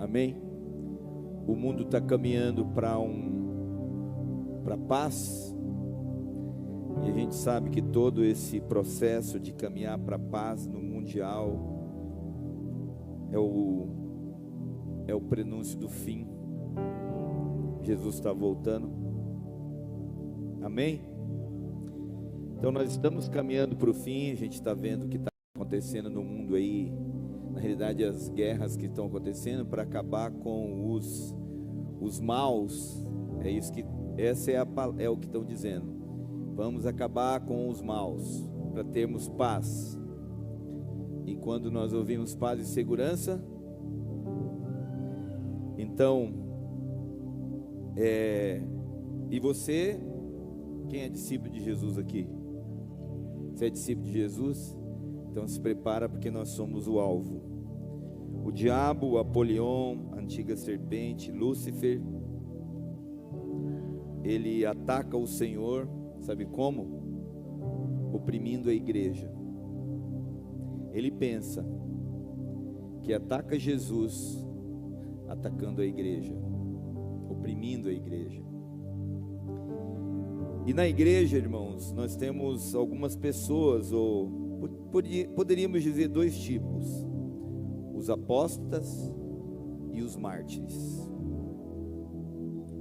Amém? O mundo está caminhando para paz, e a gente sabe que todo esse processo de caminhar para paz no mundial é o prenúncio do fim. Jesus está voltando. Amém? Então nós estamos caminhando para o fim. A gente está vendo o que está acontecendo no mundo aí. Na realidade, as guerras que estão acontecendo para acabar com os maus. É isso que é o que estão dizendo. Vamos acabar com os maus para termos paz. E quando nós ouvimos paz e segurança, então e você, quem é discípulo de Jesus aqui? Você é discípulo de Jesus? Então se prepara, porque nós somos o alvo. O diabo, o Apolion, a antiga serpente, Lúcifer, ele ataca o Senhor, sabe como? Oprimindo a igreja. Ele pensa que ataca Jesus atacando a igreja, oprimindo a igreja. E na igreja, irmãos, nós temos algumas pessoas, ou poderíamos dizer dois tipos: os apóstatas e os mártires.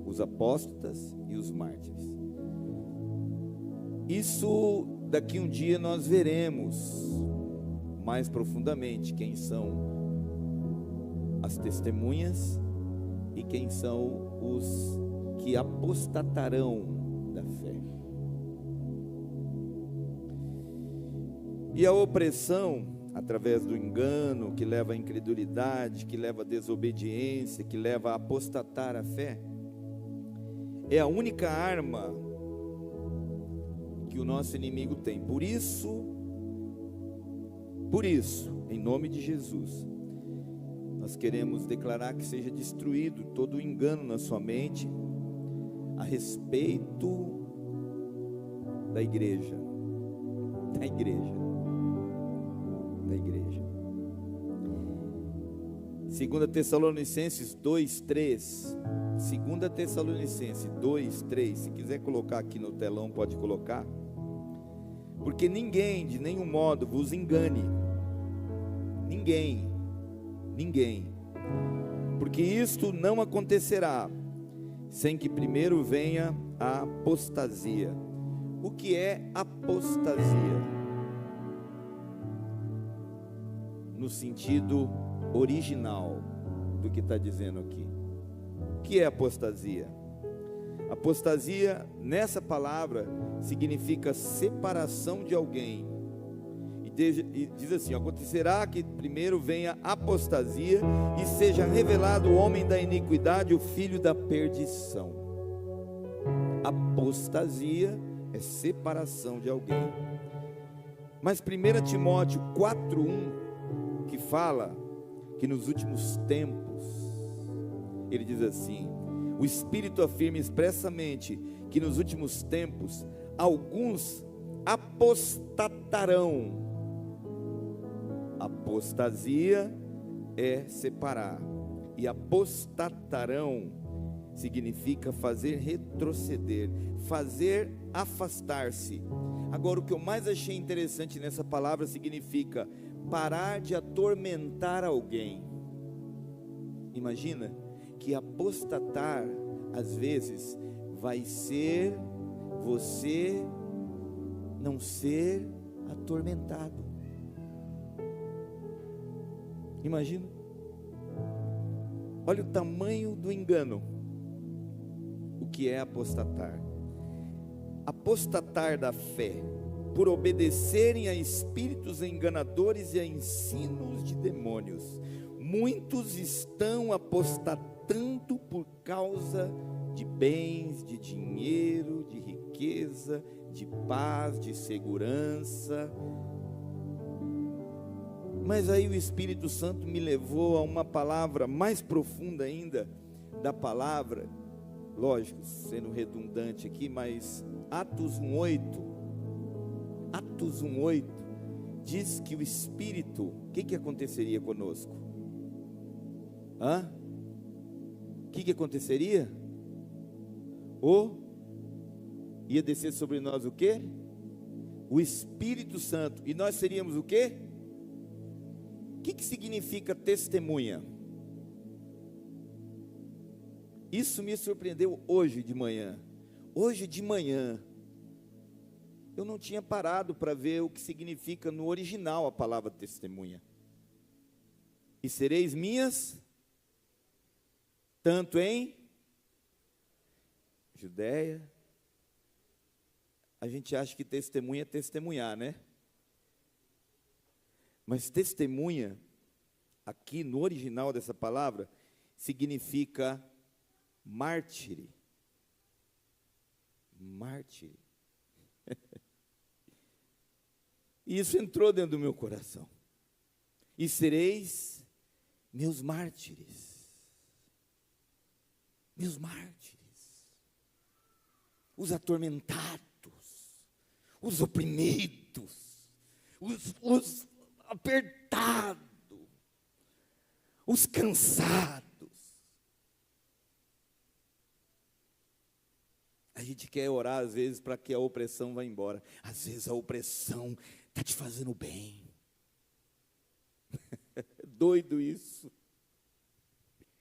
Os apóstatas e os mártires. Isso daqui um dia nós veremos mais profundamente quem são as testemunhas e quem são os que apostatarão da fé. E a opressão, através do engano, que leva à incredulidade, que leva à desobediência, que leva a apostatar a fé, é a única arma que o nosso inimigo tem. Por isso, em nome de Jesus, nós queremos declarar que seja destruído todo o engano na sua mente a respeito da igreja. Da igreja. 2 Tessalonicenses 2:3. 2 Tessalonicenses 2:3. Se quiser colocar aqui no telão, pode colocar. Porque ninguém, de nenhum modo, vos engane. Ninguém. Porque isto não acontecerá sem que primeiro venha a apostasia. O que é apostasia? No sentido original do que está dizendo aqui. O que é apostasia? Apostasia, nessa palavra, significa separação de alguém. E diz assim: acontecerá que primeiro venha a apostasia e seja revelado o homem da iniquidade, o filho da perdição. Apostasia é separação de alguém. Mas 1 Timóteo 4:1, que fala que nos últimos tempos, ele diz assim: o Espírito afirma expressamente que nos últimos tempos alguns apostatarão. Apostasia é separar, e apostatarão significa fazer retroceder, fazer afastar-se. Agora, o que eu mais achei interessante nessa palavra significa parar de atormentar alguém. Imagina que apostatar, às vezes, vai ser você não ser atormentado. Imagina. Olha o tamanho do engano. O que é apostatar? Apostatar da fé, por obedecerem a espíritos enganadores e a ensinos de demônios. Muitos estão apostatando por causa de bens, de dinheiro, de riqueza, de paz, de segurança. Mas aí o Espírito Santo me levou a uma palavra mais profunda ainda da palavra, lógico, sendo redundante aqui, mas Atos 1:8 diz que o Espírito, o que aconteceria conosco? que aconteceria? Ia descer sobre nós o quê? O Espírito Santo. E nós seríamos o quê? O que significa testemunha? Isso me surpreendeu hoje de manhã. Hoje de manhã, eu não tinha parado para ver o que significa no original a palavra testemunha. E sereis minhas, tanto em Judéia. A gente acha que testemunha é testemunhar, né? Mas testemunha, aqui no original dessa palavra, significa mártire. Mártire. E isso entrou dentro do meu coração. E sereis meus mártires. Meus mártires. Os atormentados. Os oprimidos. Os apertados. Os cansados. A gente quer orar às vezes para que a opressão vá embora. Às vezes a opressão está te fazendo bem. É doido isso.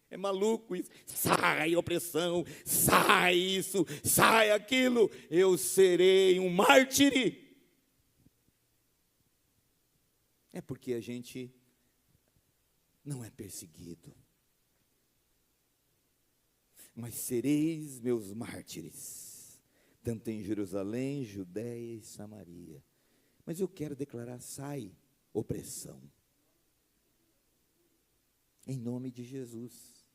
É maluco isso. Sai opressão, sai isso, sai aquilo. Eu serei um mártire. É porque a gente não é perseguido. Mas sereis meus mártires, tanto em Jerusalém, Judéia e Samaria. Mas eu quero declarar, sai opressão. Em nome de Jesus.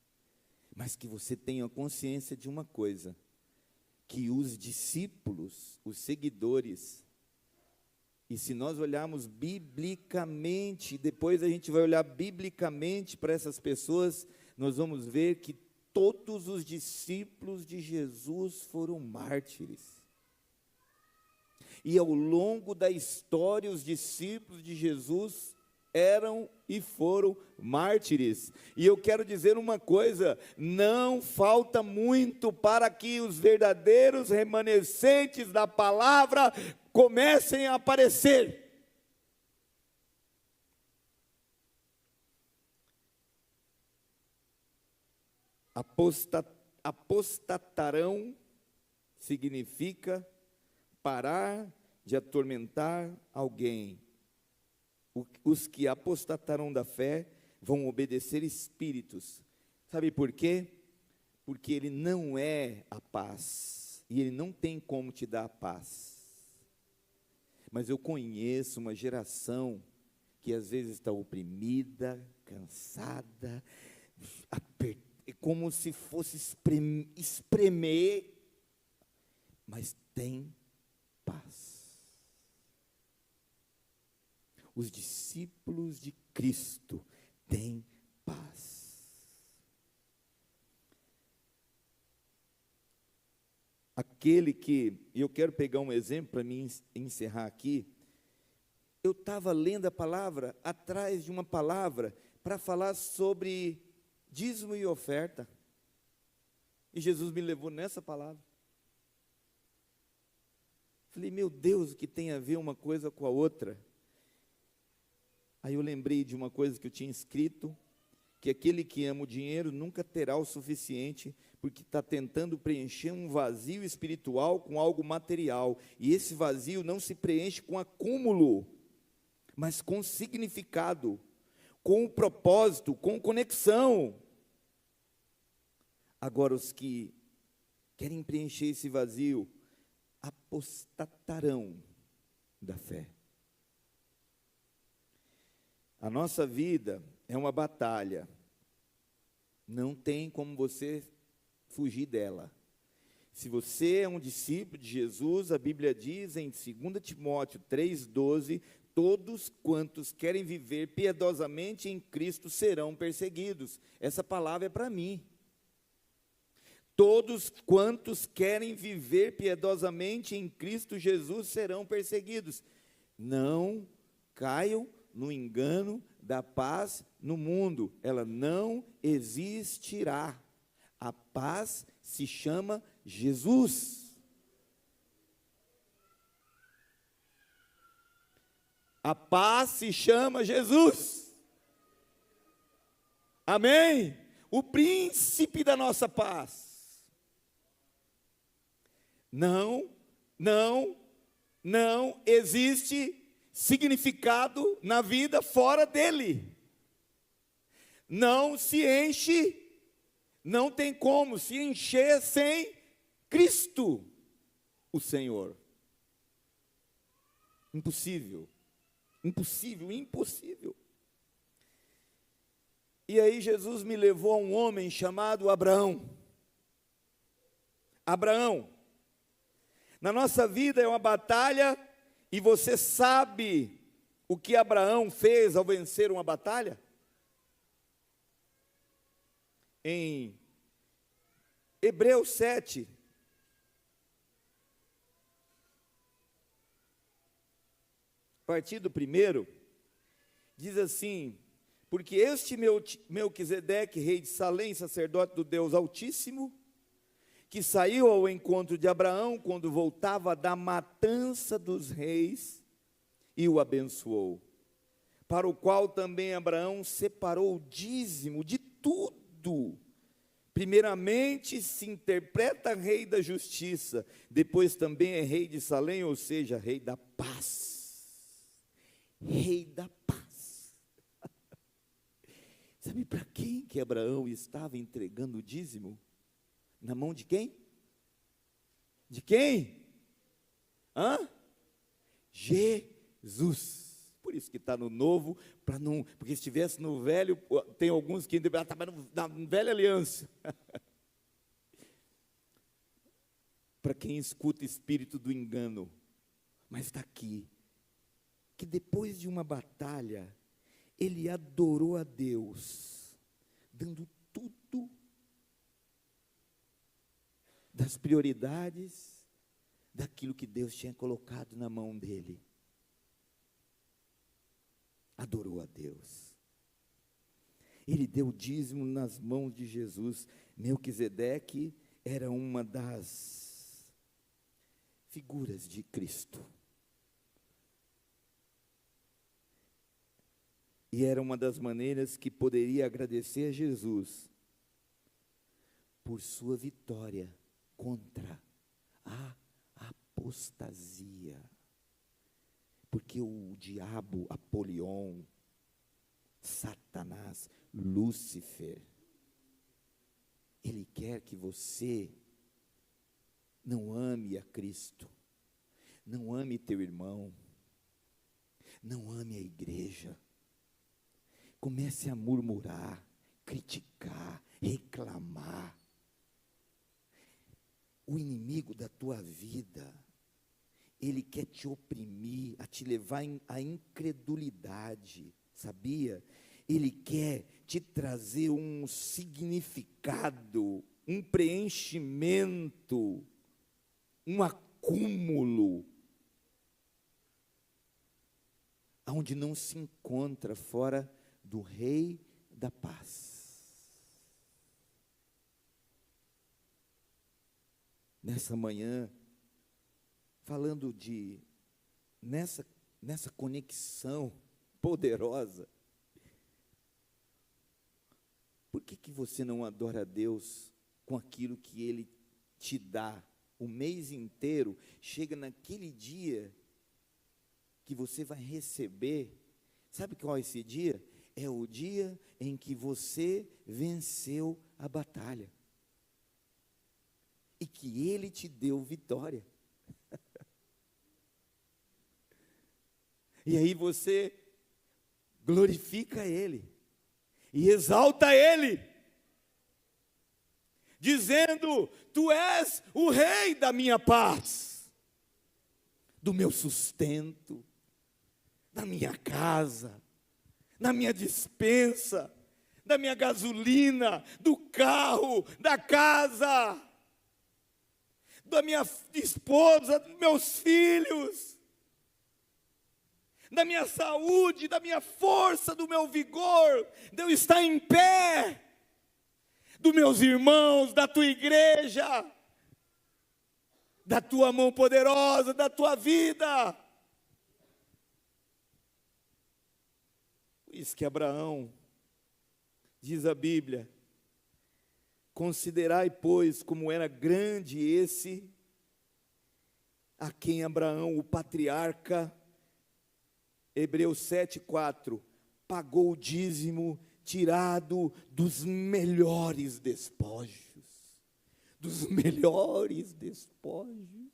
Mas que você tenha consciência de uma coisa, que os discípulos, os seguidores, e se nós olharmos biblicamente, depois a gente vai olhar biblicamente para essas pessoas, nós vamos ver que todos os discípulos de Jesus foram mártires. E ao longo da história, os discípulos de Jesus eram e foram mártires. E eu quero dizer uma coisa: não falta muito para que os verdadeiros remanescentes da palavra comecem a aparecer. Apostatarão significa parar de atormentar alguém. Os que apostatarão da fé vão obedecer espíritos. Sabe por quê? Porque ele não é a paz, e ele não tem como te dar a paz. Mas eu conheço uma geração que às vezes está oprimida, cansada, é como se fosse espremer, mas tem paz. Os discípulos de Cristo têm paz. Aquele que, eu quero pegar um exemplo para mim encerrar aqui. Eu estava lendo a palavra, atrás de uma palavra, para falar sobre dízimo e oferta. E Jesus me levou nessa palavra. Falei, meu Deus, o que tem a ver uma coisa com a outra? Aí eu lembrei de uma coisa que eu tinha escrito, que aquele que ama o dinheiro nunca terá o suficiente, porque está tentando preencher um vazio espiritual com algo material, e esse vazio não se preenche com acúmulo, mas com significado, com propósito, com conexão. Agora os que querem preencher esse vazio, apostatarão da fé. A nossa vida é uma batalha, não tem como você fugir dela. Se você é um discípulo de Jesus, a Bíblia diz em 2 Timóteo 3,12, todos quantos querem viver piedosamente em Cristo serão perseguidos. Essa palavra é para mim. Todos quantos querem viver piedosamente em Cristo Jesus serão perseguidos. Não caiam no engano da paz no mundo, ela não existirá. A paz se chama Jesus. A paz se chama Jesus. Amém? O príncipe da nossa paz. Não existe significado na vida fora dele. Não se enche, não tem como se encher sem Cristo, o Senhor. Impossível, impossível, impossível. E aí Jesus me levou a um homem chamado Abraão. Abraão, na nossa vida é uma batalha, e você sabe o que Abraão fez ao vencer uma batalha? Em Hebreus 7, a partir do 1, diz assim: porque este Melquisedeque, rei de Salém, sacerdote do Deus Altíssimo, que saiu ao encontro de Abraão quando voltava da matança dos reis e o abençoou, para o qual também Abraão separou o dízimo de tudo. Primeiramente se interpreta rei da justiça, depois também é rei de Salém, ou seja, rei da paz. Rei da paz. Sabe para quem que Abraão estava entregando o dízimo? Na mão de quem? De quem? Jesus. Por isso que está no novo, porque se estivesse no velho, tem alguns que ainda estavam na velha aliança. Para quem escuta espírito do engano, mas está aqui, que depois de uma batalha, ele adorou a Deus, dando tudo das prioridades daquilo que Deus tinha colocado na mão dele. Adorou a Deus. Ele deu o dízimo nas mãos de Jesus. Melquisedeque era uma das figuras de Cristo. E era uma das maneiras que poderia agradecer a Jesus por sua vitória contra a apostasia. Porque o diabo, Apolion, Satanás, Lúcifer, ele quer que você não ame a Cristo, não ame teu irmão, não ame a igreja. Comece a murmurar, criticar, reclamar. O inimigo da tua vida, ele quer te oprimir, a te levar à incredulidade, sabia? Ele quer te trazer um significado, um preenchimento, um acúmulo, onde não se encontra fora do Rei da Paz. Nessa manhã, falando nessa conexão poderosa, por que você não adora a Deus com aquilo que Ele te dá o mês inteiro? Chega naquele dia que você vai receber, sabe qual é esse dia? É o dia em que você venceu a batalha, e que Ele te deu vitória. E aí você glorifica Ele, e exalta Ele, dizendo: Tu és o Rei da minha paz, do meu sustento, da minha casa, da minha despensa, da minha gasolina, do carro, da casa, da minha esposa, dos meus filhos, da minha saúde, da minha força, do meu vigor, de eu estar em pé, dos meus irmãos, da tua igreja, da tua mão poderosa, da tua vida. Por isso que Abraão, diz a Bíblia, considerai, pois, como era grande esse, a quem Abraão, o patriarca, Hebreus 7,4, pagou o dízimo tirado dos melhores despojos. Dos melhores despojos.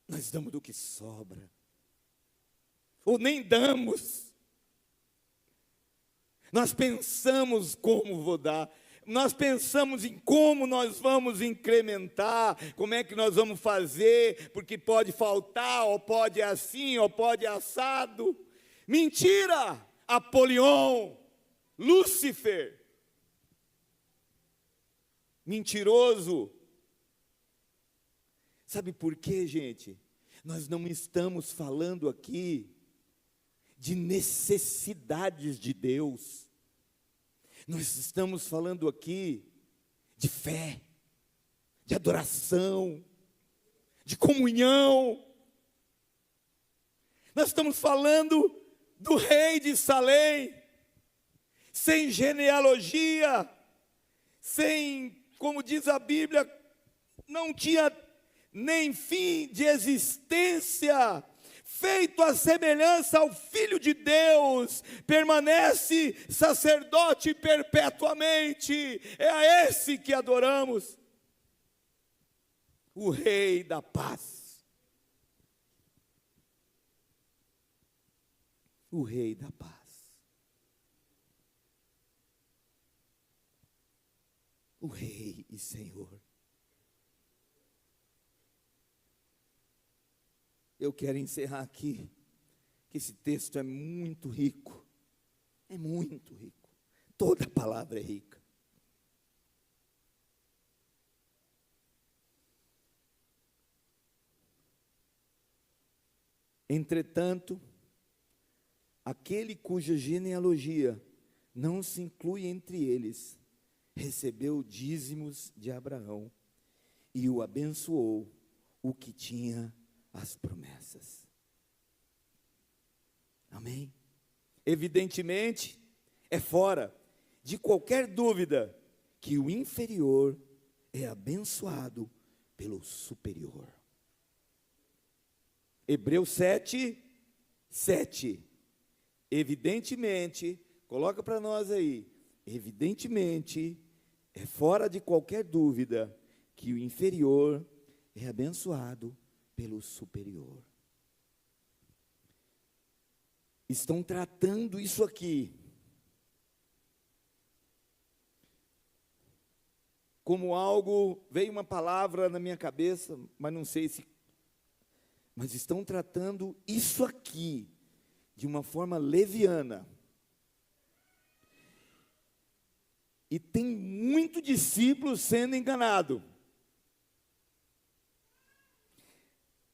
Nós damos do que sobra. Ou nem damos. Nós pensamos como vou dar. Nós pensamos em como nós vamos incrementar, como é que nós vamos fazer, porque pode faltar, ou pode assim, ou pode assado. Mentira! Apolion, Lúcifer, mentiroso. Sabe por quê, gente? Nós não estamos falando aqui de necessidades de Deus. Nós estamos falando aqui de fé, de adoração, de comunhão. Nós estamos falando do rei de Salém, sem genealogia, sem, como diz a Bíblia, não tinha nem fim de existência, feito a semelhança ao Filho de Deus, permanece sacerdote perpetuamente. É a esse que adoramos, o Rei da Paz. O Rei da Paz. O Rei e Senhor. Eu quero encerrar aqui, que esse texto é muito rico. É muito rico. Toda palavra é rica. Entretanto, aquele cuja genealogia não se inclui entre eles, recebeu dízimos de Abraão e o abençoou, o que tinha as promessas. Amém? Evidentemente, é fora de qualquer dúvida que o inferior é abençoado pelo superior. Hebreus 7:7. Evidentemente, coloca para nós aí, evidentemente, é fora de qualquer dúvida que o inferior é abençoado pelo superior. Estão tratando isso aqui como algo, veio uma palavra na minha cabeça, mas não sei se, mas estão tratando isso aqui de uma forma leviana. E tem muito discípulo sendo enganado.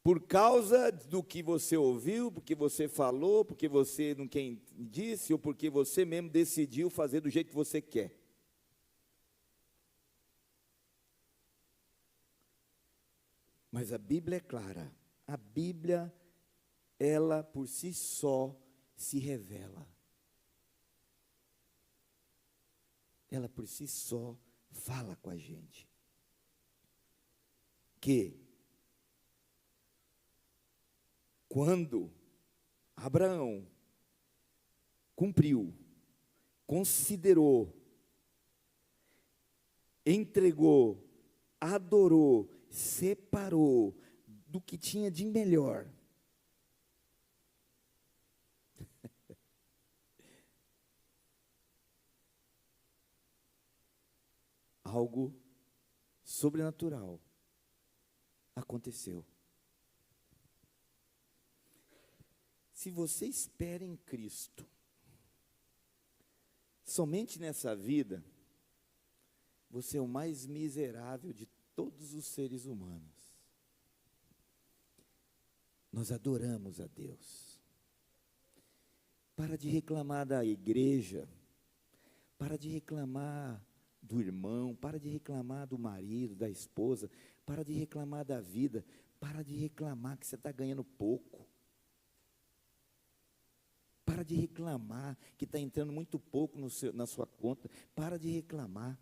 Por causa do que você ouviu, porque você falou, porque você não quem disse, ou porque você mesmo decidiu fazer do jeito que você quer. Mas a Bíblia é clara. A Bíblia, ela por si só se revela. Ela por si só fala com a gente. Que quando Abraão cumpriu, considerou, entregou, adorou, separou do que tinha de melhor, algo sobrenatural aconteceu. Se você espera em Cristo, somente nessa vida, você é o mais miserável de todos os seres humanos. Nós adoramos a Deus. Para de reclamar da igreja, Para de reclamar do irmão, para de reclamar do marido, da esposa, para de reclamar da vida, para de reclamar que você está ganhando pouco. Para de reclamar que está entrando muito pouco na sua conta. Para de reclamar.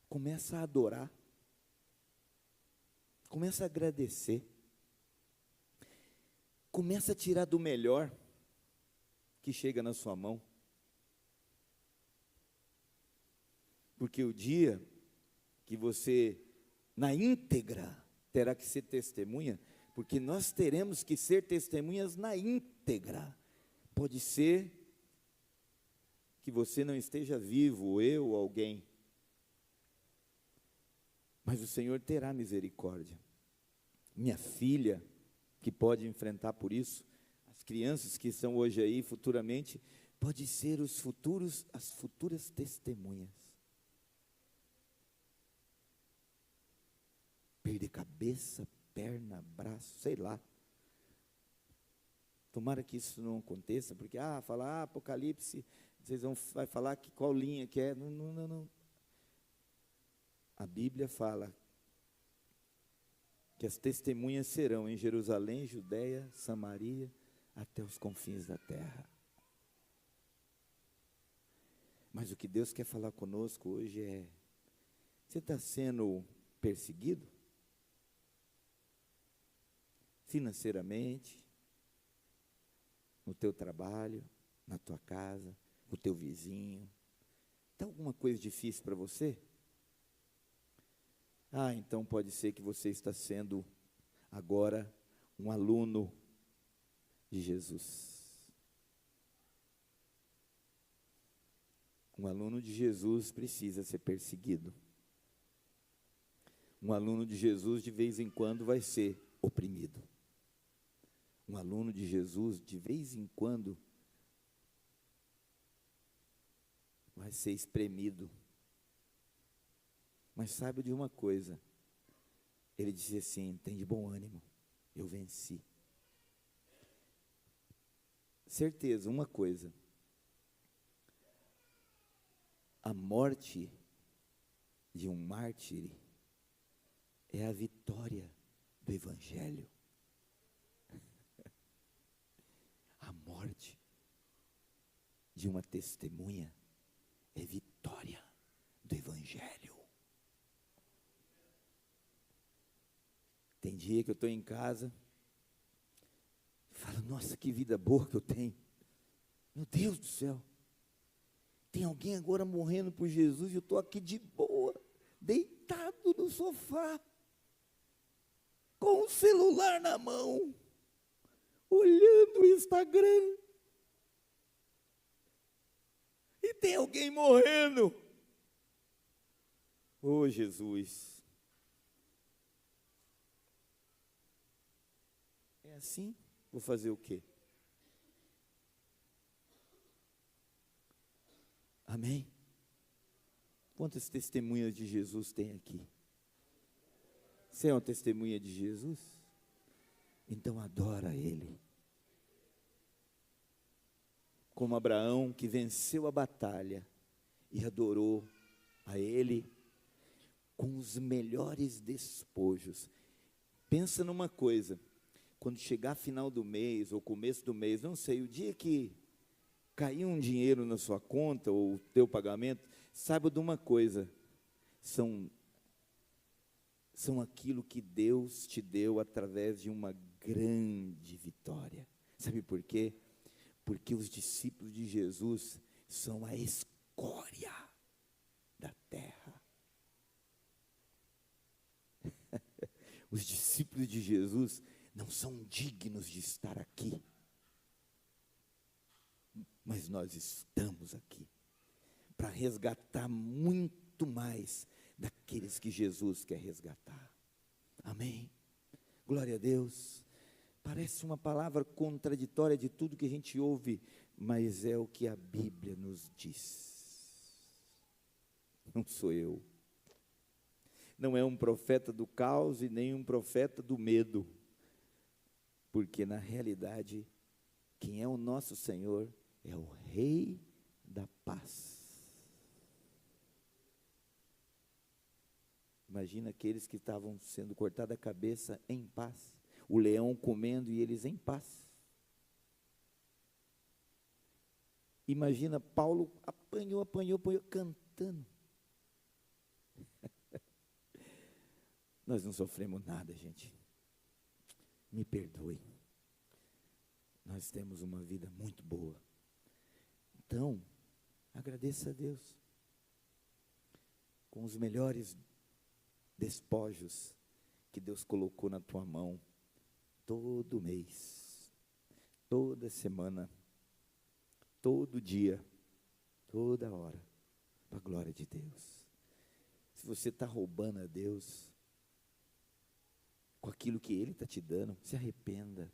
Começa a adorar. Começa a agradecer. Começa a tirar do melhor que chega na sua mão. Porque o dia que você, na íntegra, terá que ser testemunha, porque nós teremos que ser testemunhas na íntegra. Pode ser que você não esteja vivo, eu ou alguém, mas o Senhor terá misericórdia. Minha filha, que pode enfrentar por isso, as crianças que estão hoje aí, futuramente, pode ser as futuras testemunhas. Perder cabeça, perna, braço, sei lá. Tomara que isso não aconteça, porque, falar Apocalipse, vocês vai falar que qual linha que é. Não. A Bíblia fala que as testemunhas serão em Jerusalém, Judeia, Samaria, até os confins da terra. Mas o que Deus quer falar conosco hoje é: você está sendo perseguido? Financeiramente, no teu trabalho, na tua casa, o teu vizinho. Está alguma coisa difícil para você? Então pode ser que você está sendo agora um aluno de Jesus. Um aluno de Jesus precisa ser perseguido. Um aluno de Jesus de vez em quando vai ser oprimido. Um aluno de Jesus de vez em quando vai ser espremido. Mas saiba de uma coisa, ele disse assim: tem de bom ânimo, eu venci. Certeza, uma coisa, a morte de um mártir é a vitória do Evangelho. A morte de uma testemunha é vitória do Evangelho. Tem dia que eu estou em casa e falo: nossa, que vida boa que eu tenho. Meu Deus do céu. Tem alguém agora morrendo por Jesus e eu estou aqui de boa, deitado no sofá, com o celular na mão, olhando o Instagram. E tem alguém morrendo. Oh, Jesus. É assim? Vou fazer o quê? Amém? Quantas testemunhas de Jesus tem aqui? Você é uma testemunha de Jesus? Então adora Ele. Como Abraão, que venceu a batalha e adorou a Ele com os melhores despojos. Pensa numa coisa: quando chegar final do mês ou começo do mês, não sei, o dia que cair um dinheiro na sua conta ou o teu pagamento, saiba de uma coisa: são aquilo que Deus te deu através de uma grande vitória. Sabe por quê? Porque os discípulos de Jesus são a escória da terra. Os discípulos de Jesus não são dignos de estar aqui, mas nós estamos aqui para resgatar muito mais daqueles que Jesus quer resgatar. Amém? Glória a Deus. Parece uma palavra contraditória de tudo que a gente ouve, mas é o que a Bíblia nos diz. Não sou eu. Não é um profeta do caos e nem um profeta do medo, porque na realidade, quem é o nosso Senhor é o Rei da Paz. paz. Imagina aqueles que estavam sendo cortados a cabeça em paz, o leão comendo e eles em paz. Imagina Paulo apanhou, cantando. Nós não sofremos nada, gente. Me perdoe. Nós temos uma vida muito boa. Então, agradeça a Deus. Com os melhores despojos que Deus colocou na tua mão, todo mês, toda semana, todo dia, toda hora, para a glória de Deus. Se você está roubando a Deus, com aquilo que Ele está te dando, se arrependa,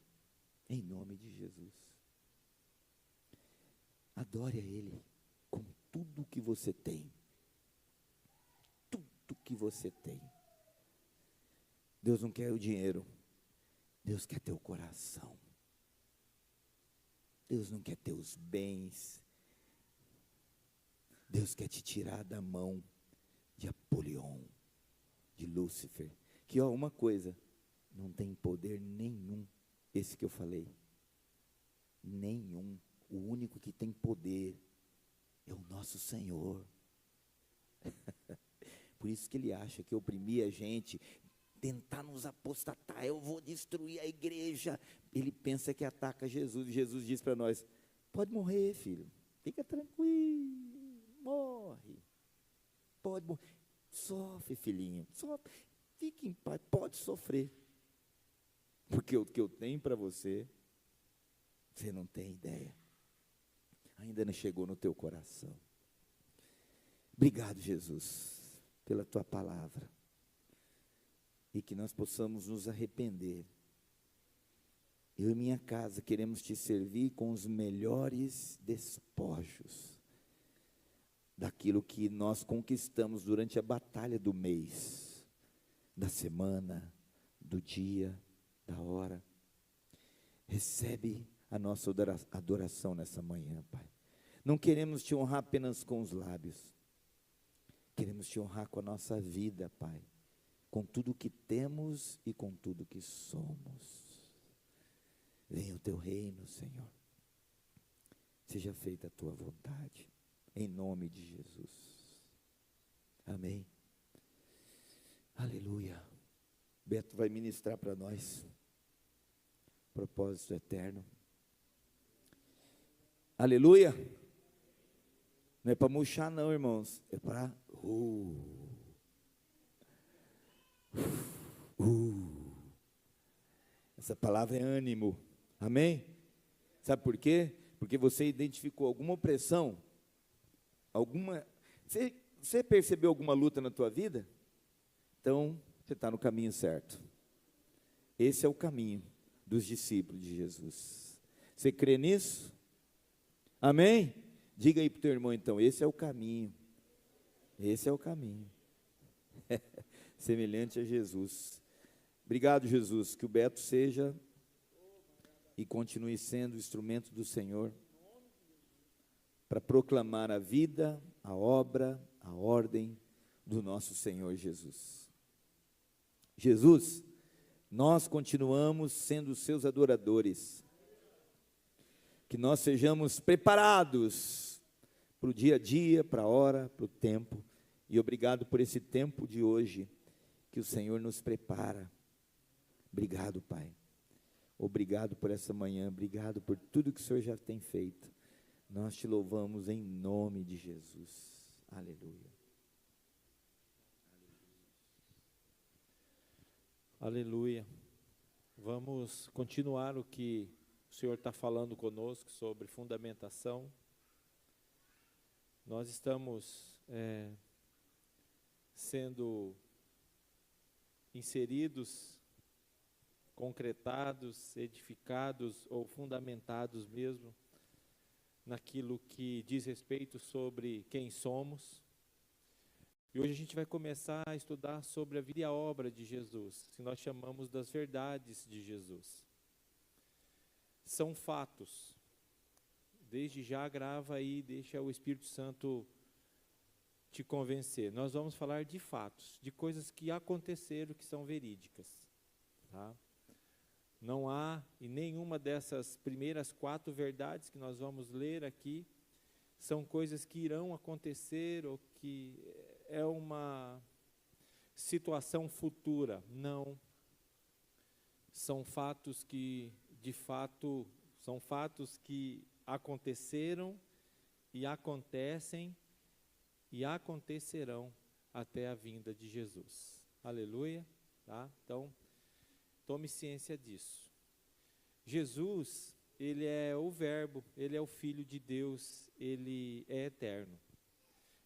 em nome de Jesus. Adore a Ele, com tudo que você tem. Tudo que você tem. Deus não quer o dinheiro, Deus quer teu coração. Deus não quer teus bens. Deus quer te tirar da mão de Apolion, de Lúcifer. Que ó, uma coisa, não tem poder nenhum, esse que eu falei. Nenhum. O único que tem poder é o nosso Senhor. Por isso que ele acha que oprimir a gente, tentar nos apostatar, eu vou destruir a igreja. Ele pensa que ataca Jesus, e Jesus diz para nós, pode morrer, filho, fica tranquilo, morre, pode morrer, sofre, filhinho, sofre, fique em paz, pode sofrer, porque o que eu tenho para você, você não tem ideia, ainda não chegou no teu coração. Obrigado, Jesus, pela tua palavra, e que nós possamos nos arrepender. Eu e minha casa queremos te servir com os melhores despojos daquilo que nós conquistamos durante a batalha do mês, da semana, do dia, da hora. Recebe a nossa adoração nessa manhã, Pai. Não queremos te honrar apenas com os lábios, queremos te honrar com a nossa vida, Pai, com tudo que temos e com tudo que somos. Venha o teu reino, Senhor. Seja feita a tua vontade, em nome de Jesus. Amém. Aleluia. Beto vai ministrar para nós propósito eterno. Aleluia. Não é para murchar não, irmãos, é para essa palavra é ânimo. Amém? Sabe por quê? Porque você identificou alguma opressão, você percebeu alguma luta na tua vida? Então, você está no caminho certo. Esse é o caminho dos discípulos de Jesus. Você crê nisso? Amém? Diga aí para o teu irmão então, esse é o caminho. Esse é o caminho. Semelhante a Jesus. Obrigado, Jesus, que o Beto seja e continue sendo instrumento do Senhor para proclamar a vida, a obra, a ordem do nosso Senhor Jesus. Jesus, nós continuamos sendo seus adoradores, que nós sejamos preparados para o dia a dia, para a hora, para o tempo, e obrigado por esse tempo de hoje, que o Senhor nos prepara. Obrigado, Pai. Obrigado por essa manhã, obrigado por tudo que o Senhor já tem feito. Nós te louvamos em nome de Jesus. Aleluia. Aleluia. Vamos continuar o que o Senhor está falando conosco sobre fundamentação. Nós estamos sendo inseridos, concretados, edificados ou fundamentados mesmo naquilo que diz respeito sobre quem somos. E hoje a gente vai começar a estudar sobre a vida e a obra de Jesus, que nós chamamos das verdades de Jesus. São fatos, desde já grava aí, deixa o Espírito Santo te convencer. Nós vamos falar de fatos, de coisas que aconteceram, que são verídicas. Tá? Não há em nenhuma dessas primeiras 4 verdades que nós vamos ler aqui, são coisas que irão acontecer ou que é uma situação futura. Não. São fatos que, de fato, são fatos que aconteceram e acontecem e acontecerão até a vinda de Jesus. Aleluia. Tá? Então, tome ciência disso. Jesus, ele é o Verbo, ele é o Filho de Deus, ele é eterno.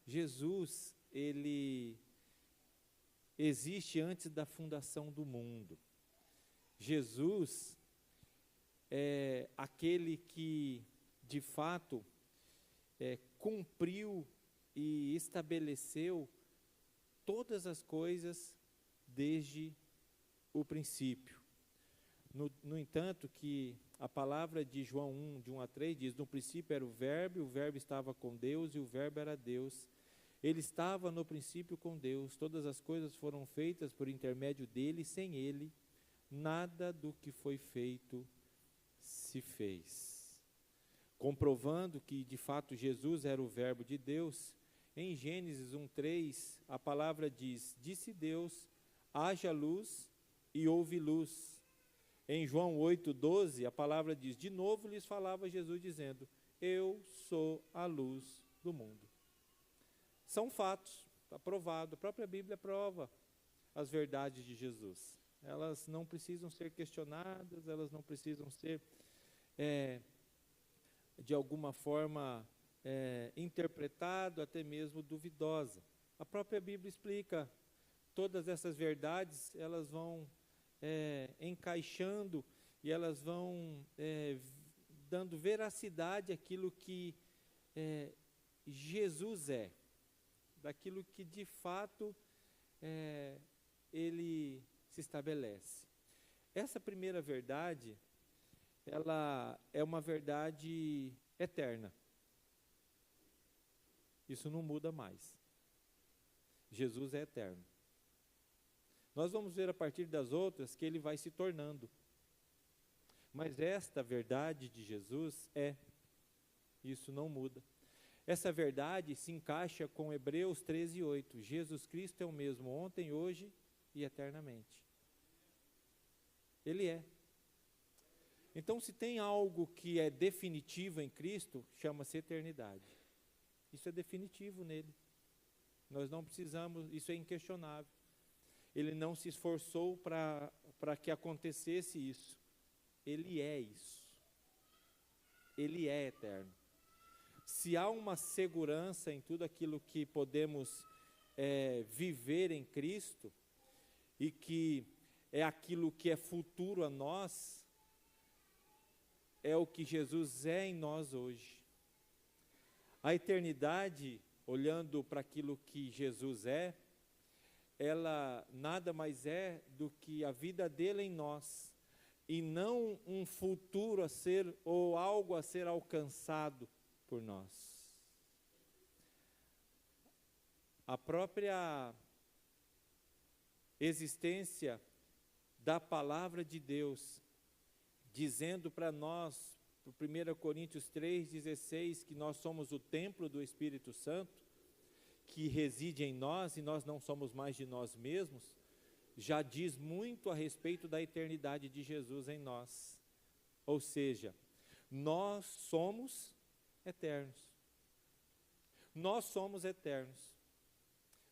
Jesus, ele existe antes da fundação do mundo. Jesus é aquele que, de fato, cumpriu e estabeleceu todas as coisas desde o princípio. No entanto, que a palavra de João 1, de 1 a 3, diz: no princípio era o Verbo estava com Deus, e o Verbo era Deus. Ele estava no princípio com Deus, todas as coisas foram feitas por intermédio dele, e sem ele, nada do que foi feito se fez. Comprovando que, de fato, Jesus era o Verbo de Deus, em Gênesis 1:3, a palavra diz: disse Deus, haja luz, e houve luz. Em João 8:12, a palavra diz: de novo lhes falava Jesus, dizendo: eu sou a luz do mundo. São fatos, está provado, a própria Bíblia prova as verdades de Jesus. Elas não precisam ser questionadas, elas não precisam ser, de alguma forma, interpretado, até mesmo duvidosa. A própria Bíblia explica todas essas verdades, elas vão encaixando e elas vão dando veracidade àquilo que Jesus é, daquilo que de fato ele se estabelece. Essa primeira verdade, ela é uma verdade eterna. Isso não muda mais. Jesus é eterno. Nós vamos ver a partir das outras que ele vai se tornando. Mas esta verdade de Jesus isso não muda. Essa verdade se encaixa com Hebreus 13:8. Jesus Cristo é o mesmo ontem, hoje e eternamente. Ele é. Então, se tem algo que é definitivo em Cristo, chama-se eternidade. Isso é definitivo nele. Nós não precisamos, isso é inquestionável. Ele não se esforçou para que acontecesse isso. Ele é isso. Ele é eterno. Se há uma segurança em tudo aquilo que podemos viver em Cristo, e que é aquilo que é futuro a nós, é o que Jesus é em nós hoje. A eternidade, olhando para aquilo que Jesus ela nada mais é do que a vida dele em nós, e não um futuro a ser, ou algo a ser alcançado por nós. A própria existência da palavra de Deus, dizendo para nós, no 1 Coríntios 3,16, que nós somos o templo do Espírito Santo, que reside em nós e nós não somos mais de nós mesmos, já diz muito a respeito da eternidade de Jesus em nós. Ou seja, nós somos eternos. Nós somos eternos.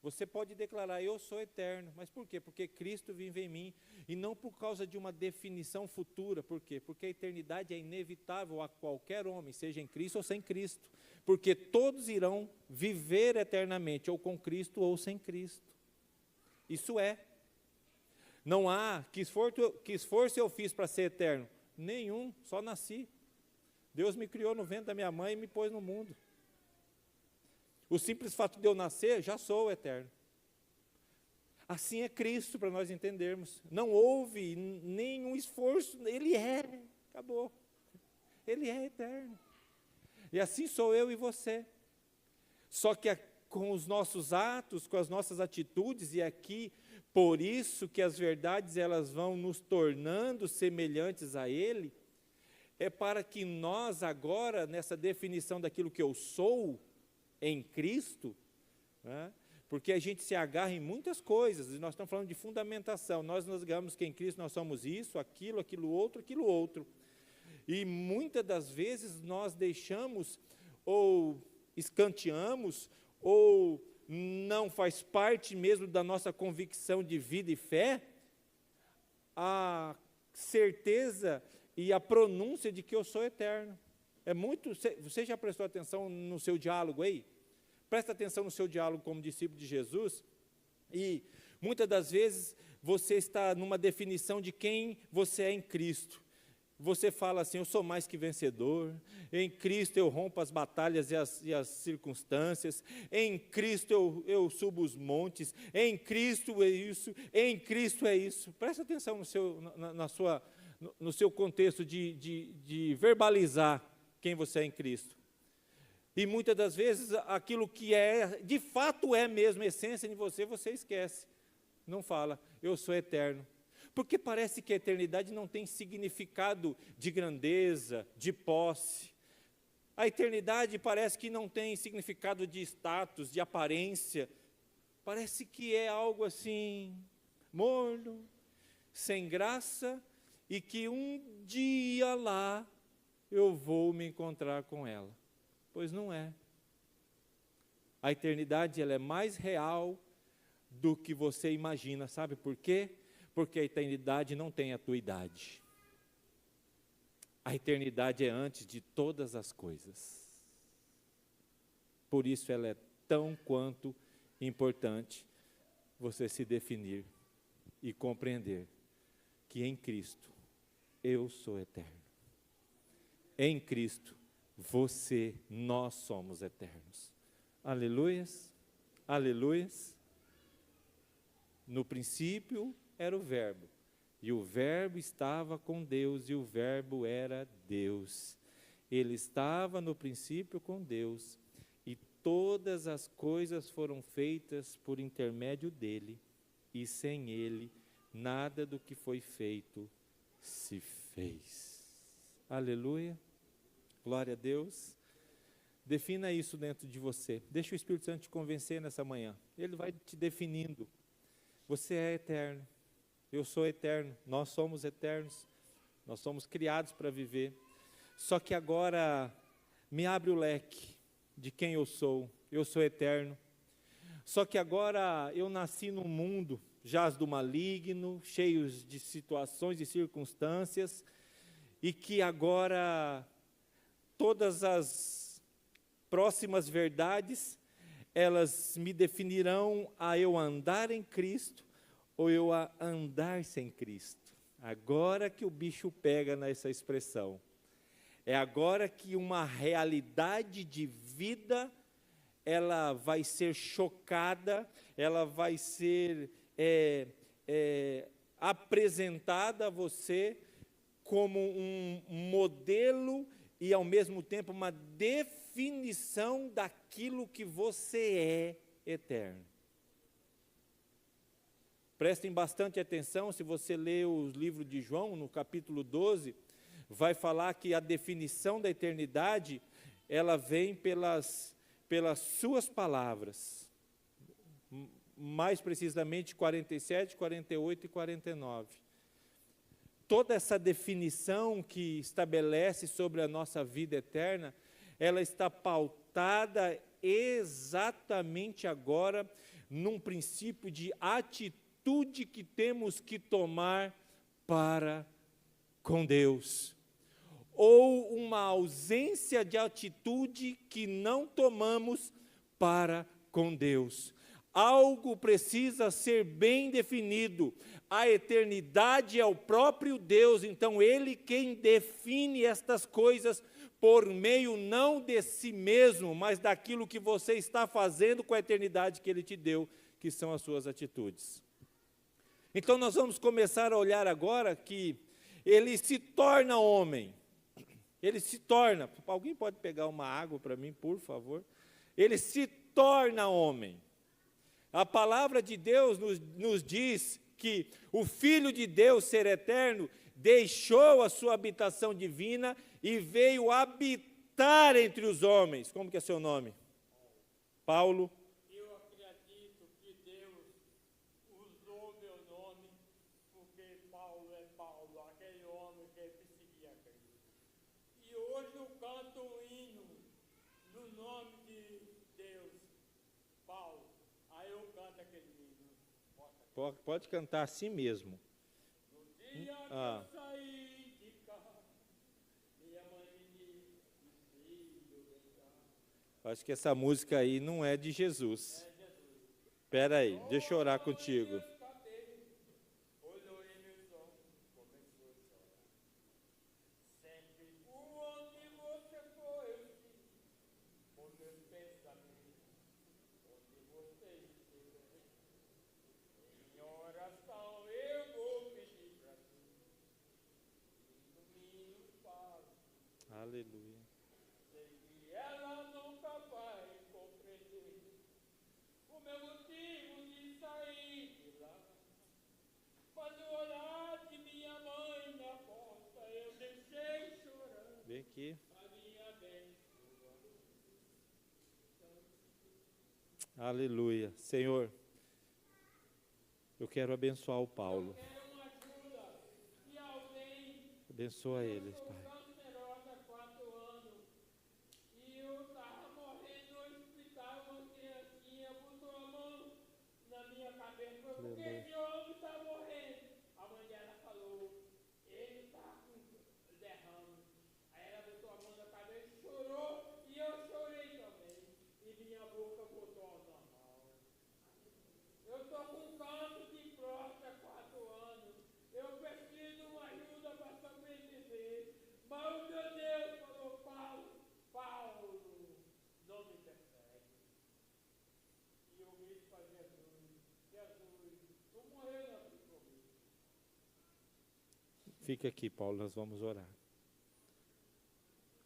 Você pode declarar: eu sou eterno, mas por quê? Porque Cristo vive em mim, e não por causa de uma definição futura. Por quê? Porque a eternidade é inevitável a qualquer homem, seja em Cristo ou sem Cristo, porque todos irão viver eternamente, ou com Cristo ou sem Cristo. Isso é. Não há, que esforço eu fiz para ser eterno? Nenhum, só nasci. Deus me criou no ventre da minha mãe e me pôs no mundo. O simples fato de eu nascer, já sou eterno. Assim é Cristo, para nós entendermos. Não houve nenhum esforço, Ele acabou. Ele é eterno. E assim sou eu e você. Só que com os nossos atos, com as nossas atitudes, e aqui, por isso que as verdades elas vão nos tornando semelhantes a Ele, é para que nós agora, nessa definição daquilo que eu sou em Cristo, né, porque a gente se agarra em muitas coisas, e nós estamos falando de fundamentação, nós agarramos que em Cristo nós somos isso, aquilo outro, e muitas das vezes nós deixamos, ou escanteamos, ou não faz parte mesmo da nossa convicção de vida e fé, a certeza e a pronúncia de que eu sou eterno. É muito, você já prestou atenção no seu diálogo aí? Presta atenção no seu diálogo como discípulo de Jesus, e muitas das vezes você está numa definição de quem você é em Cristo. Você fala assim, eu sou mais que vencedor, em Cristo eu rompo as batalhas e as circunstâncias, em Cristo eu subo os montes, em Cristo é isso, em Cristo é isso. Presta atenção no seu contexto de verbalizar quem você é em Cristo. E muitas das vezes aquilo que de fato é mesmo essência em você, você esquece. Não fala, eu sou eterno. Porque parece que a eternidade não tem significado de grandeza, de posse. A eternidade parece que não tem significado de status, de aparência. Parece que é algo assim, morno, sem graça, e que um dia lá eu vou me encontrar com ela. Pois não é. A eternidade ela é mais real do que você imagina, sabe por quê? Porque a eternidade não tem a tua idade. A eternidade é antes de todas as coisas. Por isso ela é tão quanto importante você se definir e compreender que em Cristo eu sou eterno. Em Cristo nós somos eternos. Aleluias, aleluias. No princípio era o Verbo, e o Verbo estava com Deus, e o Verbo era Deus. Ele estava no princípio com Deus, e todas as coisas foram feitas por intermédio dele, e sem ele, nada do que foi feito se fez. Aleluia, glória a Deus. Defina isso dentro de você, deixa o Espírito Santo te convencer nessa manhã, ele vai te definindo. Você é eterno. Eu sou eterno, nós somos eternos, nós somos criados para viver. Só que agora me abre o leque de quem eu sou eterno. Só que agora eu nasci num mundo jaz do maligno, cheios de situações e circunstâncias, e que agora todas as próximas verdades, elas me definirão a eu andar em Cristo, ou eu a andar sem Cristo. Agora que o bicho pega nessa expressão. É agora que uma realidade de vida, ela vai ser chocada, ela vai ser apresentada a você como um modelo e, ao mesmo tempo, uma definição daquilo que você é eterno. Prestem bastante atenção, se você ler o livro de João, no capítulo 12, vai falar que a definição da eternidade, ela vem pelas suas palavras, mais precisamente 47, 48 e 49. Toda essa definição que estabelece sobre a nossa vida eterna, ela está pautada exatamente agora num princípio de atitude que temos que tomar para com Deus, ou uma ausência de atitude que não tomamos para com Deus. Algo precisa ser bem definido. A eternidade é o próprio Deus, então Ele quem define estas coisas por meio não de si mesmo, mas daquilo que você está fazendo com a eternidade que Ele te deu, que são as suas atitudes. Então nós vamos começar a olhar agora que Ele se torna homem. Ele se torna, alguém pode pegar uma água para mim, por favor? Ele se torna homem. A palavra de Deus nos diz que o Filho de Deus, ser eterno, deixou a sua habitação divina e veio habitar entre os homens. Como que é seu nome? Paulo. Eu acredito que Deus usou meu nome porque Paulo é Paulo, aquele homem que perseguia Cristo. E hoje eu canto um hino no nome de Deus, Paulo. Aí eu canto aquele hino. Pode cantar assim mesmo. No dia que eu saí de casa, minha mãe me disse, filho, vem cá. Acho que essa música aí não é de Jesus. Espera aí, deixa eu orar contigo. Olhou em meus olhos, começou a chorar. Sempre por onde você foi, eu sigo, com meus pensamentos, onde você estiver. Em oração eu vou pedir para ti, ilumine os passos. Aleluia. Sei que ela nunca vai compreender o meu motivo de sair de lá. Mas o olhar de minha mãe na porta eu deixei chorando. Vem aqui. A minha bênção. Aleluia. Senhor, eu quero abençoar o Paulo. Quero uma ajuda de alguém. Abençoa ele, Sou Pai. cancerosa há 4 anos. E eu estava morrendo no hospital, uma criancinha botou a mão na minha cabeça. Falou, por que esse homem está morrendo? A mãe dela falou, ele está com derrame. Aí ela botou a mão na cabeça, chorou, e eu chorei também. E minha boca voltou ao normal. Eu estou com câncer de próstata há 4 anos. Eu preciso de uma ajuda para sobreviver. Mas o meu Deus falou, Paulo, não me persegue. E eu disse para Jesus, tu morreu na cruz comigo. Fica aqui, Paulo, nós vamos orar.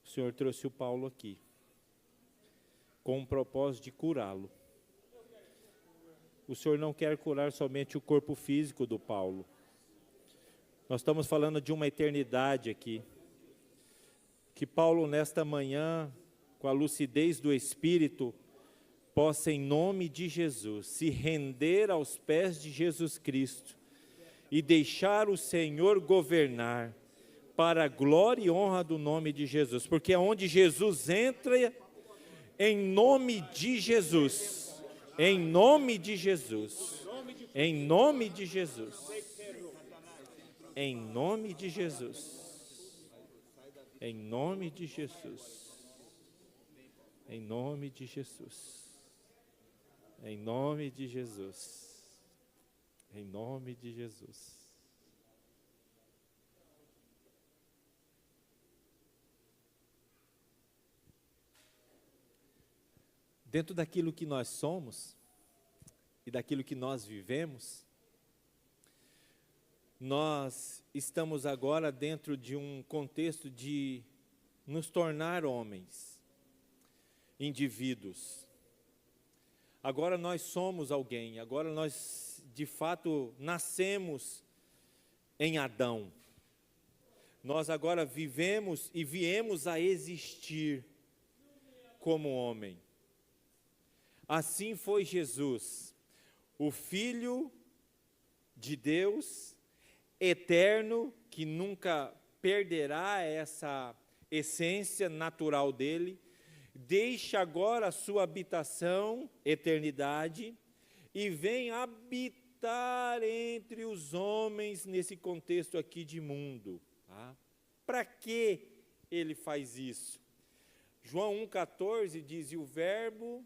O Senhor trouxe o Paulo aqui com o propósito de curá-lo. O Senhor não quer curar somente o corpo físico do Paulo. Nós estamos falando de uma eternidade aqui. Que Paulo, nesta manhã, com a lucidez do Espírito, possa, em nome de Jesus, se render aos pés de Jesus Cristo e deixar o Senhor governar para a glória e honra do nome de Jesus. Porque onde Jesus entra, em nome de Jesus, em nome de Jesus, em nome de Jesus, em nome de Jesus, em nome de Jesus, em nome de Jesus, em nome de Jesus, em nome de Jesus. Dentro daquilo que nós somos e daquilo que nós vivemos, nós estamos agora dentro de um contexto de nos tornar homens, indivíduos. Agora nós somos alguém, agora nós de fato nascemos em Adão. Nós agora vivemos e viemos a existir como homem. Assim foi Jesus, o Filho de Deus, eterno, que nunca perderá essa essência natural dele, deixa agora a sua habitação, eternidade, e vem habitar entre os homens nesse contexto aqui de mundo. Tá? Para que ele faz isso? João 1,14 diz, e o Verbo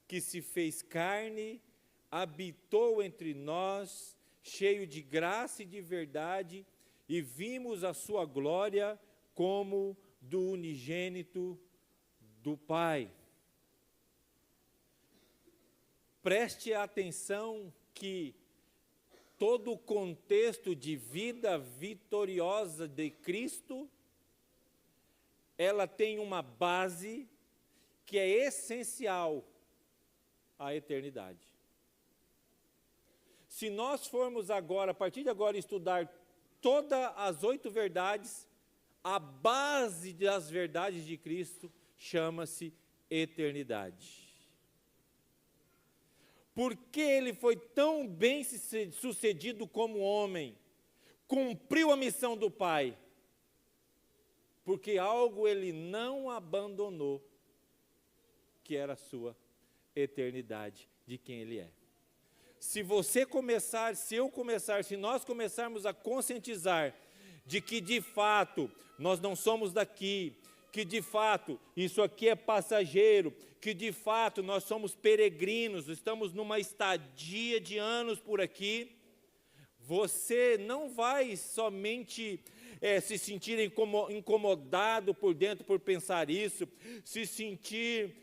que se fez carne, habitou entre nós, cheio de graça e de verdade, e vimos a sua glória como do unigênito do Pai. Preste atenção que todo o contexto de vida vitoriosa de Cristo ela tem uma base que é essencial à eternidade. Se nós formos agora, a partir de agora, estudar todas as 8 verdades, a base das verdades de Cristo chama-se eternidade. Por que ele foi tão bem sucedido como homem? Cumpriu a missão do Pai. Porque algo ele não abandonou, que era a sua eternidade, de quem ele é. Se você começar, se eu começar, se nós começarmos a conscientizar de que de fato nós não somos daqui, que de fato isso aqui é passageiro, que de fato nós somos peregrinos, estamos numa estadia de anos por aqui, você não vai somente se sentir incomodado por dentro por pensar isso, se sentir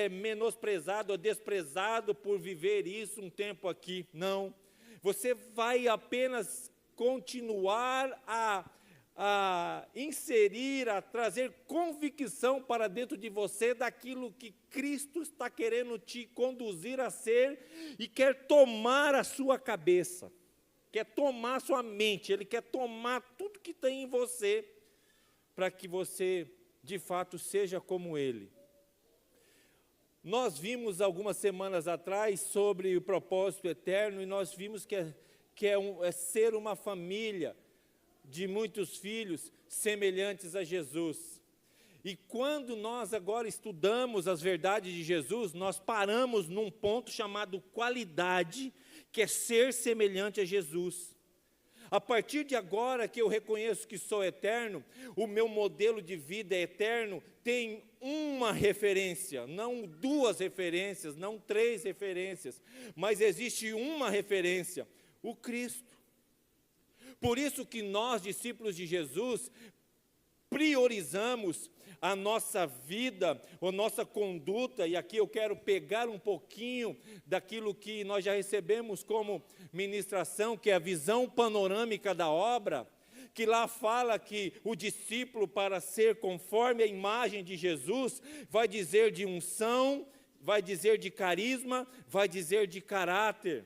menosprezado ou desprezado por viver isso um tempo aqui. Não. Você vai apenas continuar a inserir, a trazer convicção para dentro de você daquilo que Cristo está querendo te conduzir a ser e quer tomar a sua cabeça, quer tomar a sua mente, Ele quer tomar tudo que tem em você para que você, de fato, seja como Ele. Nós vimos algumas semanas atrás sobre o propósito eterno e nós vimos que é ser uma família de muitos filhos semelhantes a Jesus. E quando nós agora estudamos as verdades de Jesus, nós paramos num ponto chamado qualidade, que é ser semelhante a Jesus. A partir de agora que eu reconheço que sou eterno, o meu modelo de vida é eterno, tem uma referência, não 2 referências, não 3 referências, mas existe uma referência, o Cristo. Por isso que nós, discípulos de Jesus, priorizamos a nossa vida, a nossa conduta, e aqui eu quero pegar um pouquinho daquilo que nós já recebemos como ministração, que é a visão panorâmica da obra, que lá fala que o discípulo, para ser conforme a imagem de Jesus, vai dizer de unção, vai dizer de carisma, vai dizer de caráter.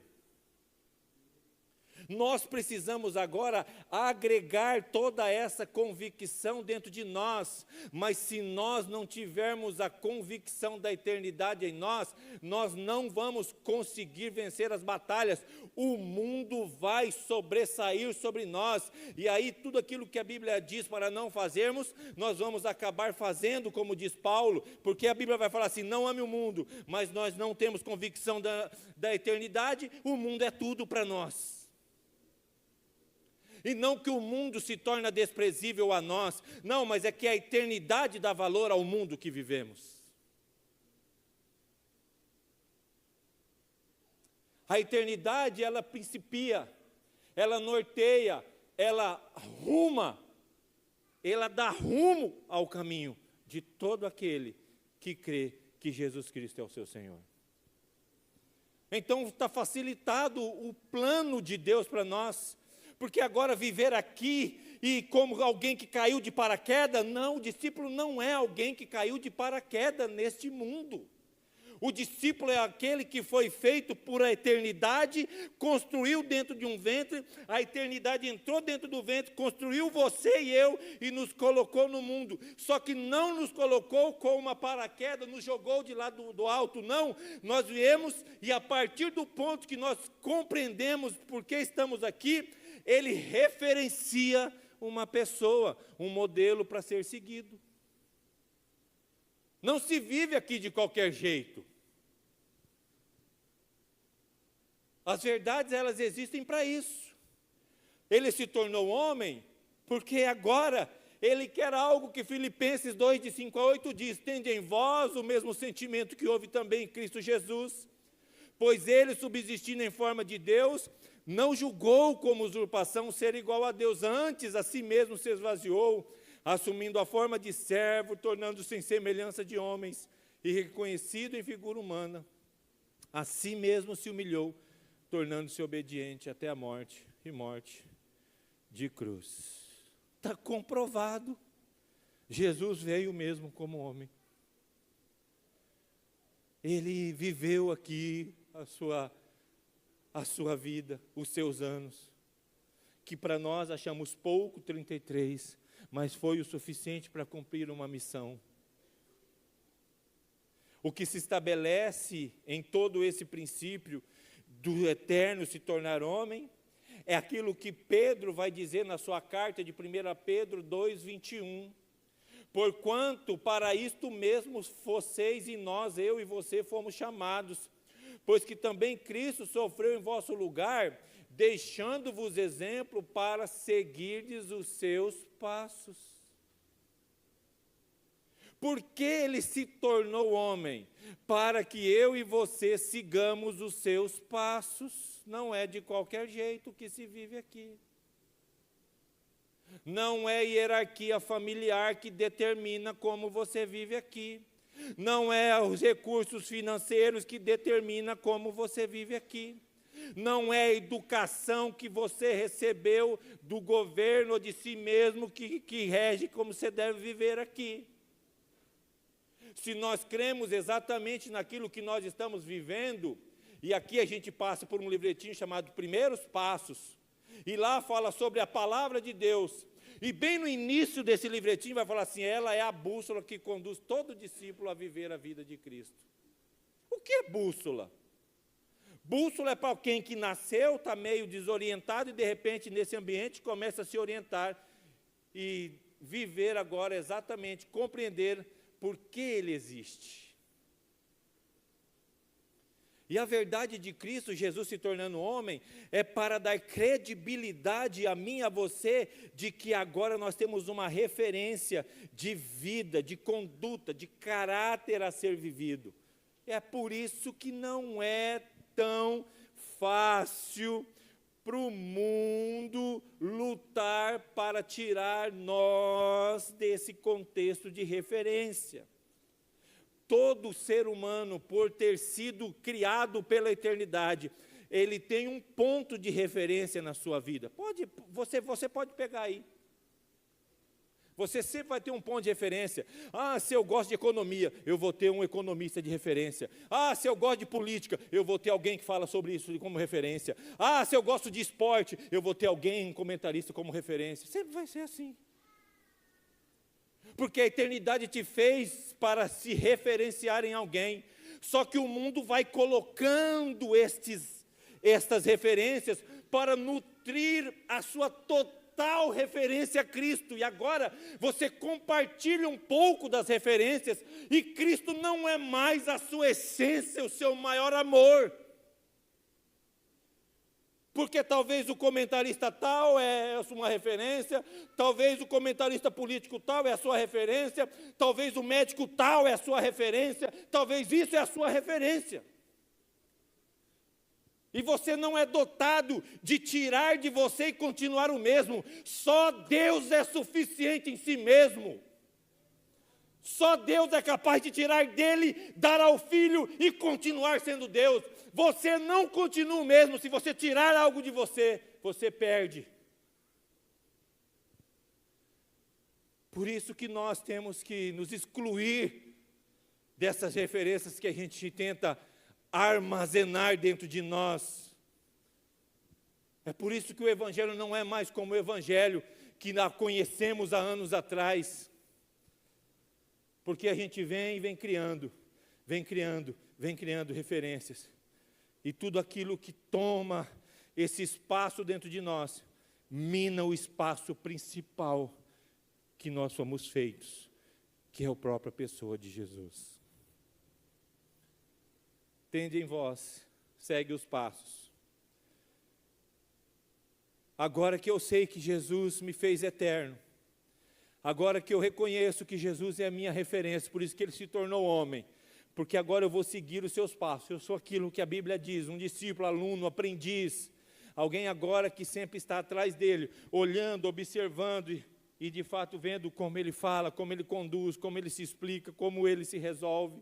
Nós precisamos agora agregar toda essa convicção dentro de nós, mas se nós não tivermos a convicção da eternidade em nós, nós não vamos conseguir vencer as batalhas. O mundo vai sobressair sobre nós, e aí tudo aquilo que a Bíblia diz para não fazermos, nós vamos acabar fazendo, como diz Paulo, porque a Bíblia vai falar assim, não ame o mundo, mas nós não temos convicção da eternidade, o mundo é tudo para nós. E não que o mundo se torne desprezível a nós, não, mas é que a eternidade dá valor ao mundo que vivemos. A eternidade, ela principia, ela norteia, ela dá rumo ao caminho de todo aquele que crê que Jesus Cristo é o seu Senhor. Então está facilitado o plano de Deus para nós, porque agora viver aqui e como alguém que caiu de paraquedas, não, o discípulo não é alguém que caiu de paraquedas neste mundo. O discípulo é aquele que foi feito por a eternidade, construiu dentro de um ventre, a eternidade entrou dentro do ventre, construiu você e eu e nos colocou no mundo. Só que não nos colocou com uma paraquedas, nos jogou de lá do alto, não. Nós viemos e a partir do ponto que nós compreendemos por que estamos aqui, ele referencia uma pessoa, um modelo para ser seguido. Não se vive aqui de qualquer jeito. As verdades, elas existem para isso. Ele se tornou homem, porque agora ele quer algo que Filipenses 2, de 5 a 8 diz, tende em vós o mesmo sentimento que houve também em Cristo Jesus, pois ele, subsistindo em forma de Deus, não julgou como usurpação ser igual a Deus, antes a si mesmo se esvaziou, assumindo a forma de servo, tornando-se em semelhança de homens, e reconhecido em figura humana, a si mesmo se humilhou, tornando-se obediente até a morte, e morte de cruz. Está comprovado. Jesus veio mesmo como homem. Ele viveu aqui a sua vida, os seus anos, que para nós achamos pouco, 33, mas foi o suficiente para cumprir uma missão. O que se estabelece em todo esse princípio do eterno se tornar homem, é aquilo que Pedro vai dizer na sua carta de 1 Pedro 2:21. Porquanto para isto mesmo vocês e nós, eu e você, fomos chamados, pois que também Cristo sofreu em vosso lugar, deixando-vos exemplo para seguirdes os seus passos. Por que ele se tornou homem? Para que eu e você sigamos os seus passos. Não é de qualquer jeito que se vive aqui. Não é hierarquia familiar que determina como você vive aqui. Não é os recursos financeiros que determina como você vive aqui. Não é a educação que você recebeu do governo ou de si mesmo que rege como você deve viver aqui. Se nós cremos exatamente naquilo que nós estamos vivendo, e aqui a gente passa por um livretinho chamado Primeiros Passos, e lá fala sobre a palavra de Deus, e bem no início desse livretinho vai falar assim, ela é a bússola que conduz todo discípulo a viver a vida de Cristo. O que é bússola? Bússola é para quem que nasceu, está meio desorientado, e de repente nesse ambiente começa a se orientar, e viver agora exatamente, compreender por que ele existe. E a verdade de Cristo, Jesus se tornando homem, é para dar credibilidade a mim e a você, de que agora nós temos uma referência de vida, de conduta, de caráter a ser vivido. É por isso que não é tão fácil para o mundo lutar para tirar nós desse contexto de referência. Todo ser humano, por ter sido criado pela eternidade, ele tem um ponto de referência na sua vida. Você pode pegar aí. Você sempre vai ter um ponto de referência. Se eu gosto de economia, eu vou ter um economista de referência. Se eu gosto de política, eu vou ter alguém que fala sobre isso como referência. Se eu gosto de esporte, eu vou ter alguém, um comentarista como referência. Sempre vai ser assim. Porque a eternidade te fez para se referenciar em alguém. Só que o mundo vai colocando estas referências para nutrir a sua total referência a Cristo. E agora você compartilha um pouco das referências e Cristo não é mais a sua essência, o seu maior amor. Porque talvez o comentarista tal é uma referência, talvez o comentarista político tal é a sua referência, talvez o médico tal é a sua referência, talvez isso é a sua referência. E você não é dotado de tirar de você e continuar o mesmo. Só Deus é suficiente em si mesmo. Só Deus é capaz de tirar dele, dar ao Filho e continuar sendo Deus. Você não continua o mesmo. Se você tirar algo de você, você perde. Por isso que nós temos que nos excluir dessas referências que a gente tenta armazenar dentro de nós. É por isso que o Evangelho não é mais como o Evangelho que nós conhecemos há anos atrás. Porque a gente vem criando referências. E tudo aquilo que toma esse espaço dentro de nós, mina o espaço principal que nós somos feitos, que é a própria pessoa de Jesus. Tende em vós, segue os passos. Agora que eu sei que Jesus me fez eterno, agora que eu reconheço que Jesus é a minha referência, por isso que ele se tornou homem, porque agora eu vou seguir os seus passos. Eu sou aquilo que a Bíblia diz, um discípulo, aluno, aprendiz, alguém agora que sempre está atrás dele, olhando, observando e de fato vendo como ele fala, como ele conduz, como ele se explica, como ele se resolve.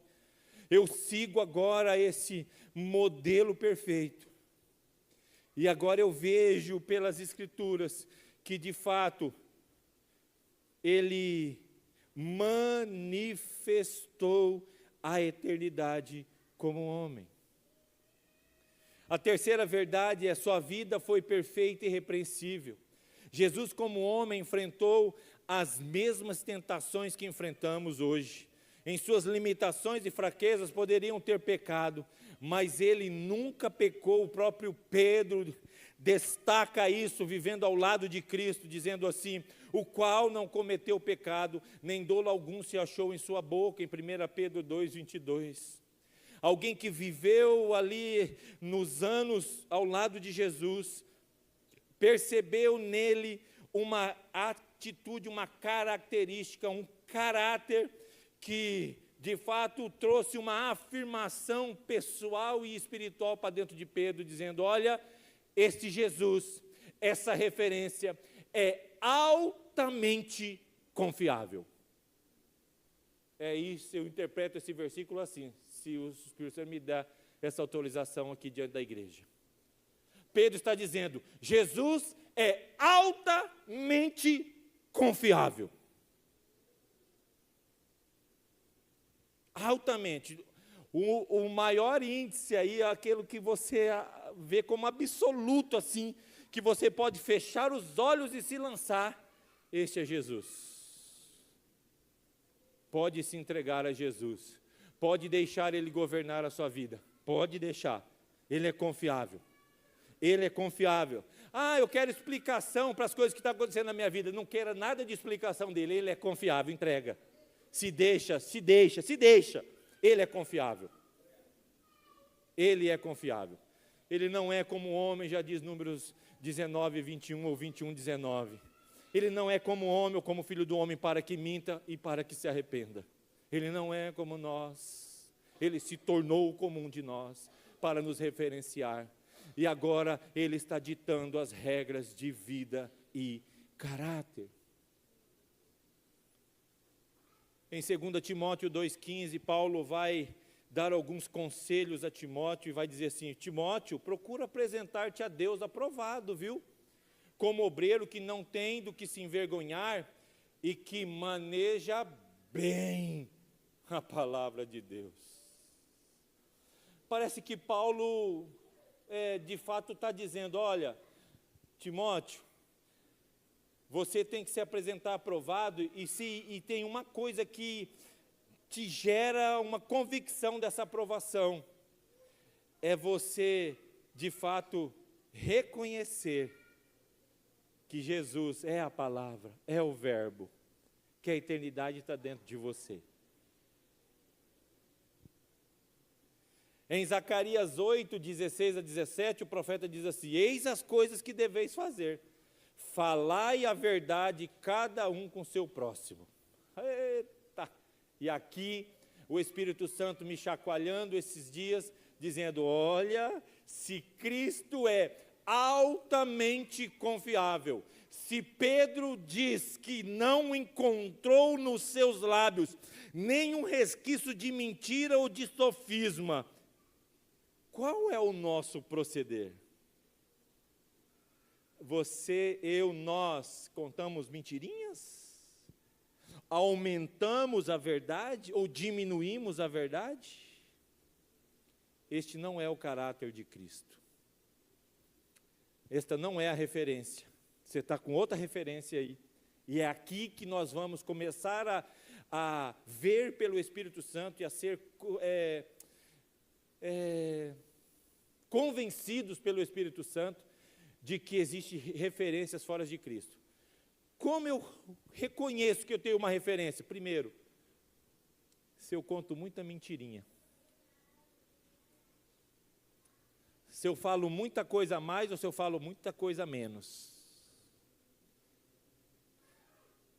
Eu sigo agora esse modelo perfeito. E agora eu vejo pelas Escrituras que de fato ele manifestou a eternidade como homem. A terceira verdade é: sua vida foi perfeita e irrepreensível. Jesus, como homem, enfrentou as mesmas tentações que enfrentamos hoje. Em suas limitações e fraquezas poderiam ter pecado, mas ele nunca pecou. O próprio Pedro destaca isso, vivendo ao lado de Cristo, dizendo assim: o qual não cometeu pecado, nem dolo algum se achou em sua boca, em 1 Pedro 2:22. Alguém que viveu ali nos anos ao lado de Jesus, percebeu nele uma atitude, uma característica, um caráter que de fato trouxe uma afirmação pessoal e espiritual para dentro de Pedro, dizendo: olha, este Jesus, essa referência é altamente confiável. É isso, eu interpreto esse versículo assim, se o Espírito Santo me dá essa autorização aqui diante da igreja. Pedro está dizendo: Jesus é altamente confiável. Altamente. O maior índice aí é aquele que você vê como absoluto, assim, que você pode fechar os olhos e se lançar. Este é Jesus. Pode se entregar a Jesus. Pode deixar Ele governar a sua vida. Pode deixar. Ele é confiável. Ele é confiável. Ah, eu quero explicação para as coisas que estão acontecendo na minha vida. Não queira nada de explicação dele. Ele é confiável. Entrega. Se deixa, se deixa, se deixa. Ele é confiável. Ele é confiável. Ele não é como o homem, já diz Números 19, 21 ou 21, 19. Ele não é como o homem ou como o filho do homem para que minta e para que se arrependa. Ele não é como nós. Ele se tornou como um de nós para nos referenciar. E agora Ele está ditando as regras de vida e caráter. Em 2 Timóteo 2,15, Paulo vai dar alguns conselhos a Timóteo e vai dizer assim: Timóteo, procura apresentar-te a Deus aprovado, viu? Como obreiro que não tem do que se envergonhar e que maneja bem a palavra de Deus. Parece que Paulo, de fato, está dizendo: olha, Timóteo, você tem que se apresentar aprovado, e tem uma coisa que te gera uma convicção dessa aprovação, é você, de fato, reconhecer que Jesus é a palavra, é o verbo, que a eternidade está dentro de você. Em Zacarias 8, 16 a 17, o profeta diz assim: eis as coisas que deveis fazer, falai a verdade cada um com seu próximo. Eita! E aqui o Espírito Santo me chacoalhando esses dias, dizendo: olha, se Cristo é altamente confiável, se Pedro diz que não encontrou nos seus lábios nenhum resquício de mentira ou de sofisma, qual é o nosso proceder? Você, eu, nós contamos mentirinhas? Aumentamos a verdade ou diminuímos a verdade? Este não é o caráter de Cristo. Esta não é a referência. Você está com outra referência aí. E é aqui que nós vamos começar a ver pelo Espírito Santo e a ser convencidos pelo Espírito Santo de que existem referências fora de Cristo. Como eu reconheço que eu tenho uma referência? Primeiro, se eu conto muita mentirinha. Se eu falo muita coisa a mais ou se eu falo muita coisa a menos.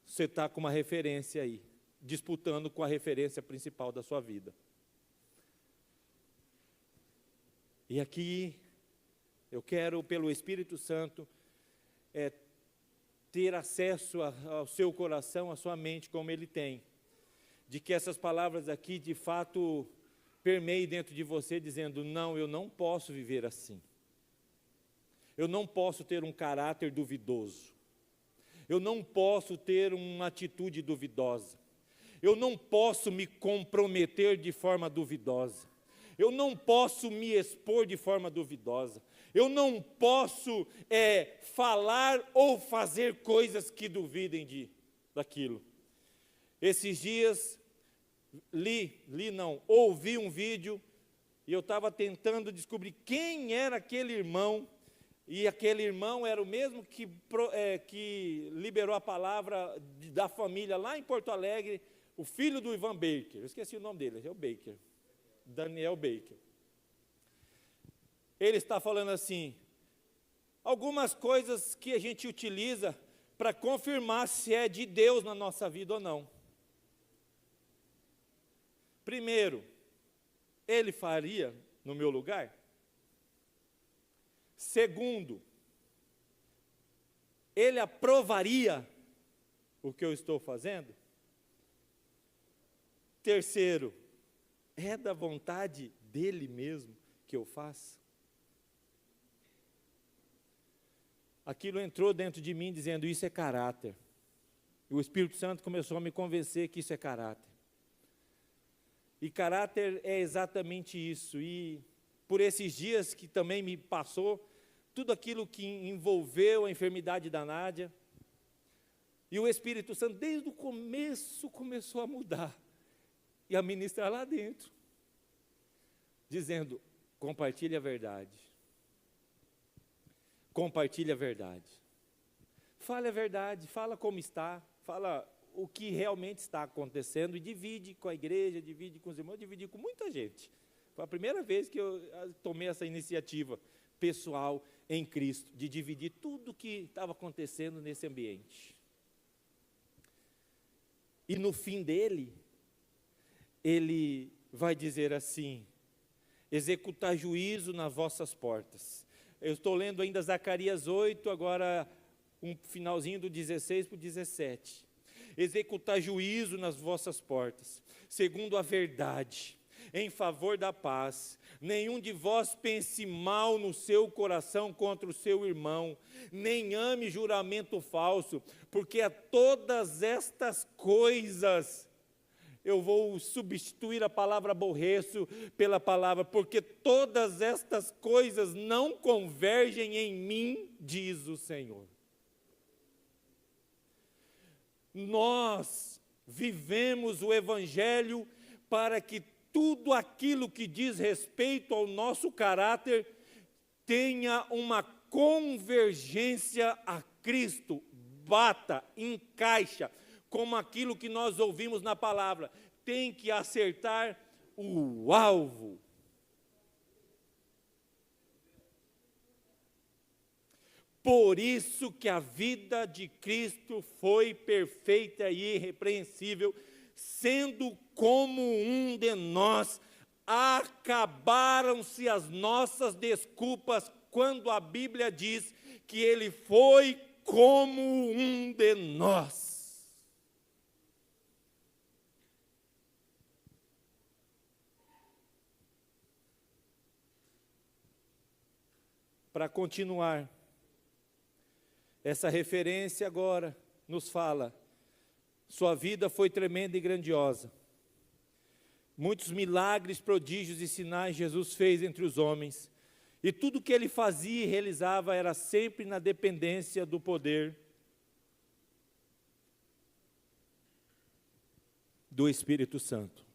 Você está com uma referência aí, disputando com a referência principal da sua vida. E aqui, eu quero, pelo Espírito Santo, ter acesso ao seu coração, à sua mente, como ele tem. De que essas palavras aqui, de fato, permeiem dentro de você, dizendo: não, eu não posso viver assim. Eu não posso ter um caráter duvidoso. Eu não posso ter uma atitude duvidosa. Eu não posso me comprometer de forma duvidosa. Eu não posso me expor de forma duvidosa. Eu não posso falar ou fazer coisas que duvidem daquilo. Esses dias, ouvi um vídeo, e eu estava tentando descobrir quem era aquele irmão, e aquele irmão era o mesmo que liberou a palavra da família lá em Porto Alegre, o filho do Ivan Baker. Eu esqueci o nome dele, é o Baker, Daniel Baker. Ele está falando assim, algumas coisas que a gente utiliza para confirmar se é de Deus na nossa vida ou não. Primeiro, ele faria no meu lugar? Segundo, ele aprovaria o que eu estou fazendo? Terceiro, é da vontade dele mesmo que eu faço? Aquilo entrou dentro de mim dizendo, isso é caráter. E o Espírito Santo começou a me convencer que isso é caráter. E caráter é exatamente isso. E por esses dias que também me passou, tudo aquilo que envolveu a enfermidade da Nádia, e o Espírito Santo, desde o começo, começou a mudar, e a ministrar lá dentro, dizendo, compartilhe a verdade. Compartilhe a verdade. Fale a verdade, fala como está, fala o que realmente está acontecendo e divide com a igreja, divide com os irmãos, divide com muita gente. Foi a primeira vez que eu tomei essa iniciativa pessoal em Cristo, de dividir tudo o que estava acontecendo nesse ambiente. E no fim dele, ele vai dizer assim, executar juízo nas vossas portas. Eu estou lendo ainda Zacarias 8, agora um finalzinho do 16 para o 17. Executar juízo nas vossas portas, segundo a verdade, em favor da paz. Nenhum de vós pense mal no seu coração contra o seu irmão, nem ame juramento falso, porque a todas estas coisas, eu vou substituir a palavra aborreço pela palavra, porque todas estas coisas não convergem em mim, diz o Senhor. Nós vivemos o Evangelho para que tudo aquilo que diz respeito ao nosso caráter tenha uma convergência a Cristo, bata, encaixa, como aquilo que nós ouvimos na palavra, tem que acertar o alvo. Por isso que a vida de Cristo foi perfeita e irrepreensível, sendo como um de nós. Acabaram-se as nossas desculpas quando a Bíblia diz que ele foi como um de nós. Para continuar, essa referência agora nos fala, sua vida foi tremenda e grandiosa. Muitos milagres, prodígios e sinais Jesus fez entre os homens, e tudo que ele fazia e realizava era sempre na dependência do poder do Espírito Santo.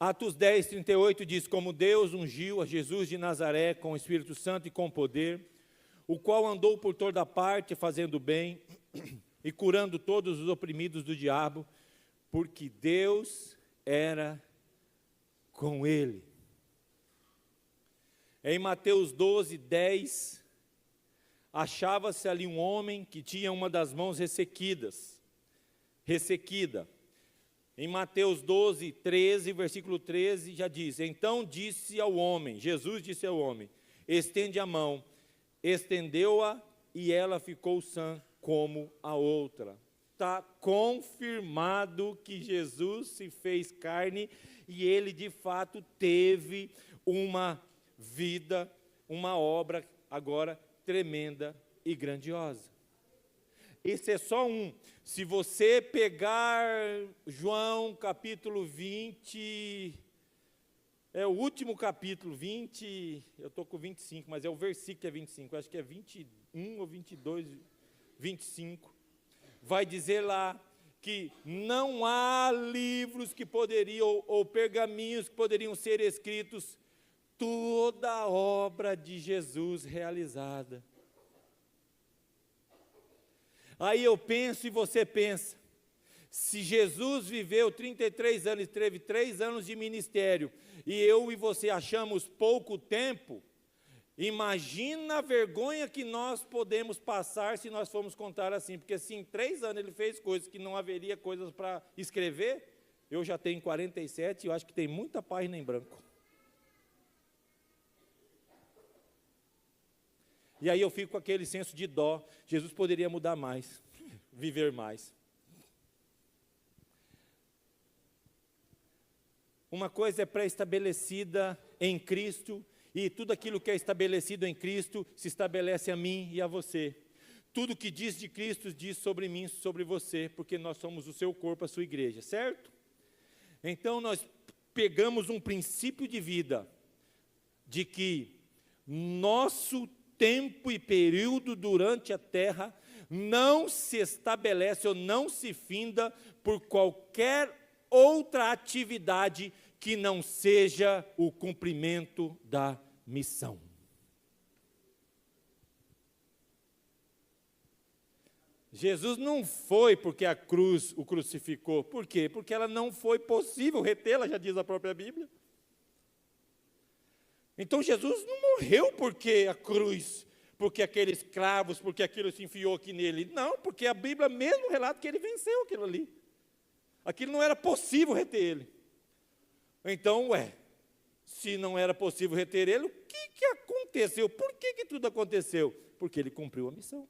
Atos 10, 38 diz, como Deus ungiu a Jesus de Nazaré com o Espírito Santo e com poder, o qual andou por toda parte fazendo bem e curando todos os oprimidos do diabo, porque Deus era com ele. Em Mateus 12, 10, achava-se ali um homem que tinha uma das mãos ressequida. Em Mateus 12, 13, versículo 13, já diz, então disse ao homem, Jesus disse ao homem, estende a mão, estendeu-a e ela ficou sã como a outra. Está confirmado que Jesus se fez carne e ele de fato teve uma vida, uma obra agora tremenda e grandiosa. esse é só um. Se você pegar João capítulo 20, é o último capítulo, 20, eu estou com 25, mas é o versículo que é 25, acho que é 21 ou 22, 25. Vai dizer lá que não há livros que poderiam, ou pergaminhos que poderiam ser escritos, toda a obra de Jesus realizada. Aí eu penso e você pensa, se Jesus viveu 33 anos, teve 3 anos de ministério, e eu e você achamos pouco tempo, imagina a vergonha que nós podemos passar se nós formos contar assim, porque se em 3 anos ele fez coisas que não haveria coisas para escrever, eu já tenho 47 e eu acho que tem muita página em branco. E aí eu fico com aquele senso de dó, Jesus poderia mudar mais, viver mais. Uma coisa é pré-estabelecida em Cristo, e tudo aquilo que é estabelecido em Cristo se estabelece a mim e a você. Tudo que diz de Cristo diz sobre mim, sobre você, porque nós somos o seu corpo, a sua igreja, certo? Então nós pegamos um princípio de vida, de que nosso tempo e período durante a terra não se estabelece ou não se finda por qualquer outra atividade que não seja o cumprimento da missão. Jesus não foi porque a cruz o crucificou. Por quê? Porque ela não foi possível retê-la, já diz a própria Bíblia. Então Jesus não morreu porque a cruz, porque aqueles cravos, porque aquilo se enfiou aqui nele. Não, porque a Bíblia mesmo relata que ele venceu aquilo ali. Aquilo não era possível reter ele. Então, se não era possível reter ele, o que aconteceu? Por que tudo aconteceu? Porque ele cumpriu a missão.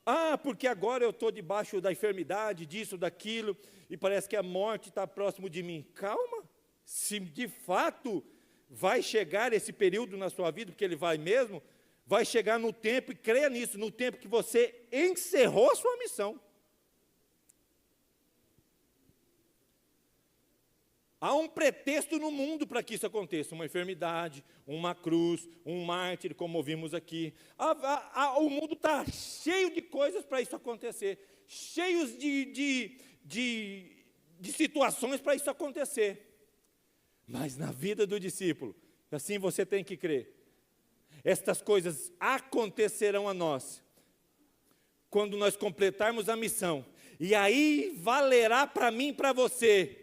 Ah, porque agora eu estou debaixo da enfermidade, disso, daquilo, e parece que a morte está próximo de mim. Calma, se de fato vai chegar esse período na sua vida, porque ele vai mesmo, vai chegar no tempo, e creia nisso, no tempo que você encerrou a sua missão. Há um pretexto no mundo para que isso aconteça, uma enfermidade, uma cruz, um mártir, como ouvimos aqui. O mundo está cheio de coisas para isso acontecer, cheios de situações para isso acontecer. Mas na vida do discípulo, assim você tem que crer, estas coisas acontecerão a nós, quando nós completarmos a missão, e aí valerá para mim e para você.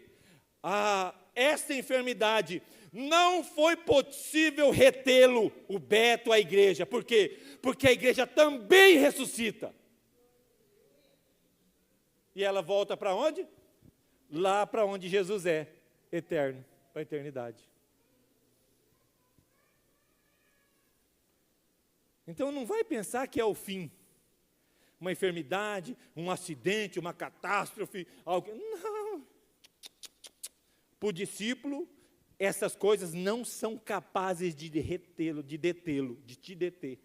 Esta enfermidade, não foi possível retê-lo, o Beto, a igreja. Por quê? Porque a igreja também ressuscita. E ela volta para onde? Lá para onde Jesus é, eterno, para a eternidade. Então não vai pensar que é o fim. Uma enfermidade, um acidente, uma catástrofe, algo. Não. Para o discípulo, essas coisas não são capazes de retê-lo, de detê-lo, de te deter.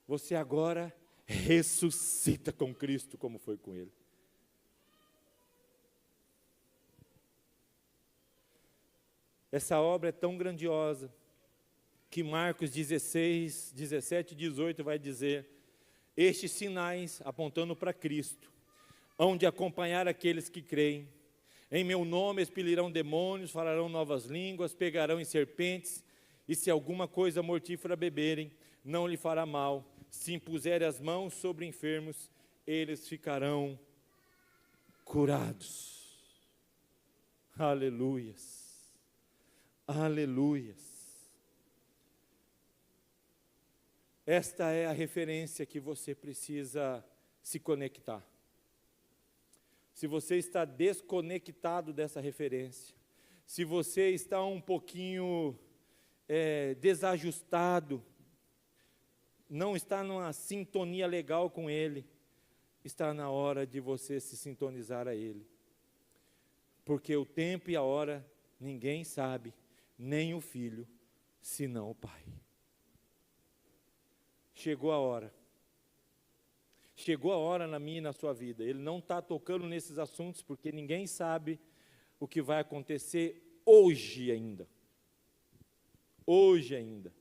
Você agora ressuscita com Cristo, como foi com Ele. Essa obra é tão grandiosa, que Marcos 16, 17 e 18 vai dizer: estes sinais, apontando para Cristo, hão de acompanhar aqueles que creem. Em meu nome expelirão demônios, falarão novas línguas, pegarão em serpentes, e se alguma coisa mortífera beberem, não lhe fará mal. Se impuserem as mãos sobre enfermos, eles ficarão curados. Aleluias, aleluias. Esta é a referência que você precisa se conectar. Se você está desconectado dessa referência, se você está um pouquinho desajustado, não está numa sintonia legal com Ele, está na hora de você se sintonizar a Ele. Porque o tempo e a hora ninguém sabe, nem o Filho, senão o Pai. chegou a hora. Chegou a hora na minha e na sua vida. Ele não está tocando nesses assuntos porque ninguém sabe o que vai acontecer hoje ainda. Hoje ainda.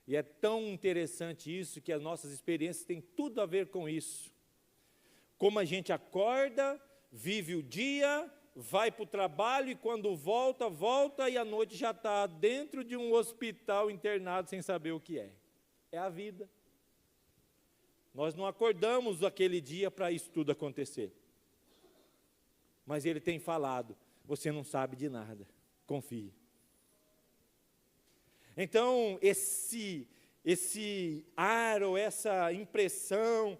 E é tão interessante isso que as nossas experiências têm tudo a ver com isso. Como a gente acorda, vive o dia, vai para o trabalho e quando volta e à noite já está dentro de um hospital internado sem saber o que é. É a vida. Nós não acordamos aquele dia para isso tudo acontecer. Mas Ele tem falado, você não sabe de nada, confie. Então, esse ar, ou essa impressão,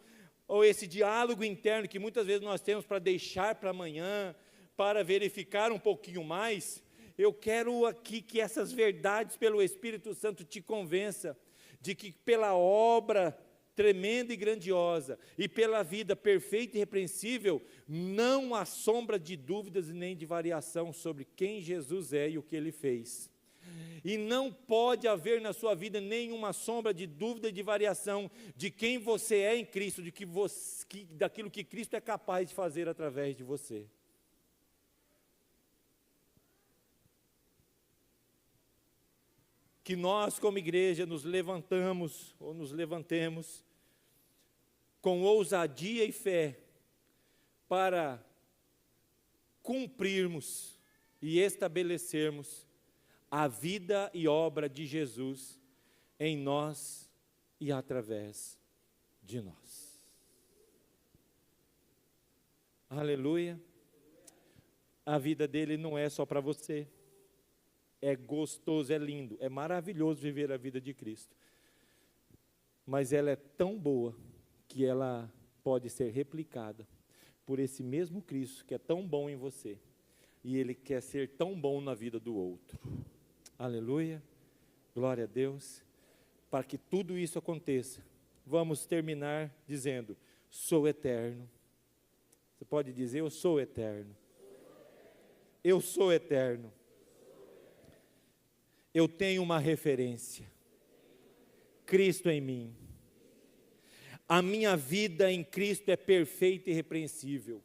ou esse diálogo interno que muitas vezes nós temos para deixar para amanhã, para verificar um pouquinho mais, eu quero aqui que essas verdades pelo Espírito Santo te convença de que pela obra tremenda e grandiosa, e pela vida perfeita e irrepreensível, não há sombra de dúvidas e nem de variação sobre quem Jesus é e o que Ele fez. E não pode haver na sua vida nenhuma sombra de dúvida e de variação de quem você é em Cristo, daquilo que Cristo é capaz de fazer através de você. Que nós, como igreja, nos levantemos com ousadia e fé para cumprirmos e estabelecermos a vida e obra de Jesus em nós e através de nós. Aleluia. A vida dele não é só para você. É gostoso, é lindo, é maravilhoso viver a vida de Cristo. Mas ela é tão boa que ela pode ser replicada por esse mesmo Cristo que é tão bom em você. E Ele quer ser tão bom na vida do outro. Aleluia, glória a Deus. Para que tudo isso aconteça, vamos terminar dizendo, sou eterno. Você pode dizer, eu sou eterno. Eu sou eterno. Eu tenho uma referência. Cristo em mim. A minha vida em Cristo é perfeita e irrepreensível.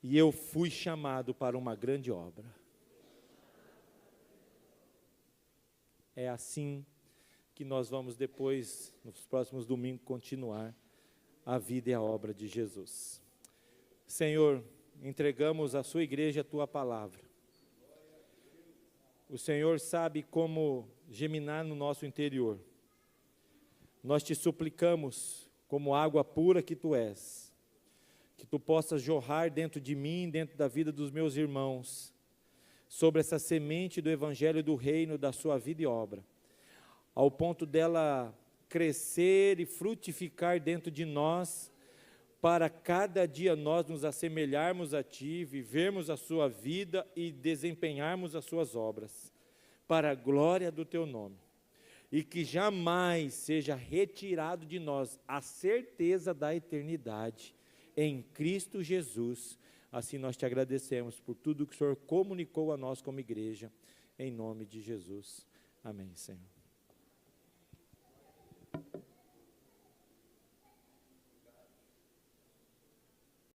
E eu fui chamado para uma grande obra. É assim que nós vamos depois, nos próximos domingos, continuar a vida e a obra de Jesus. Senhor, entregamos à sua igreja a tua palavra. O Senhor sabe como geminar no nosso interior. Nós te suplicamos, como água pura que tu és, que tu possas jorrar dentro de mim, dentro da vida dos meus irmãos, sobre essa semente do Evangelho do Reino, da sua vida e obra, ao ponto dela crescer e frutificar dentro de nós, para cada dia nós nos assemelharmos a Ti, vivermos a Sua vida e desempenharmos as Suas obras, para a glória do Teu nome. E que jamais seja retirado de nós a certeza da eternidade em Cristo Jesus. Assim nós Te agradecemos por tudo que o Senhor comunicou a nós como igreja, em nome de Jesus. Amém, Senhor.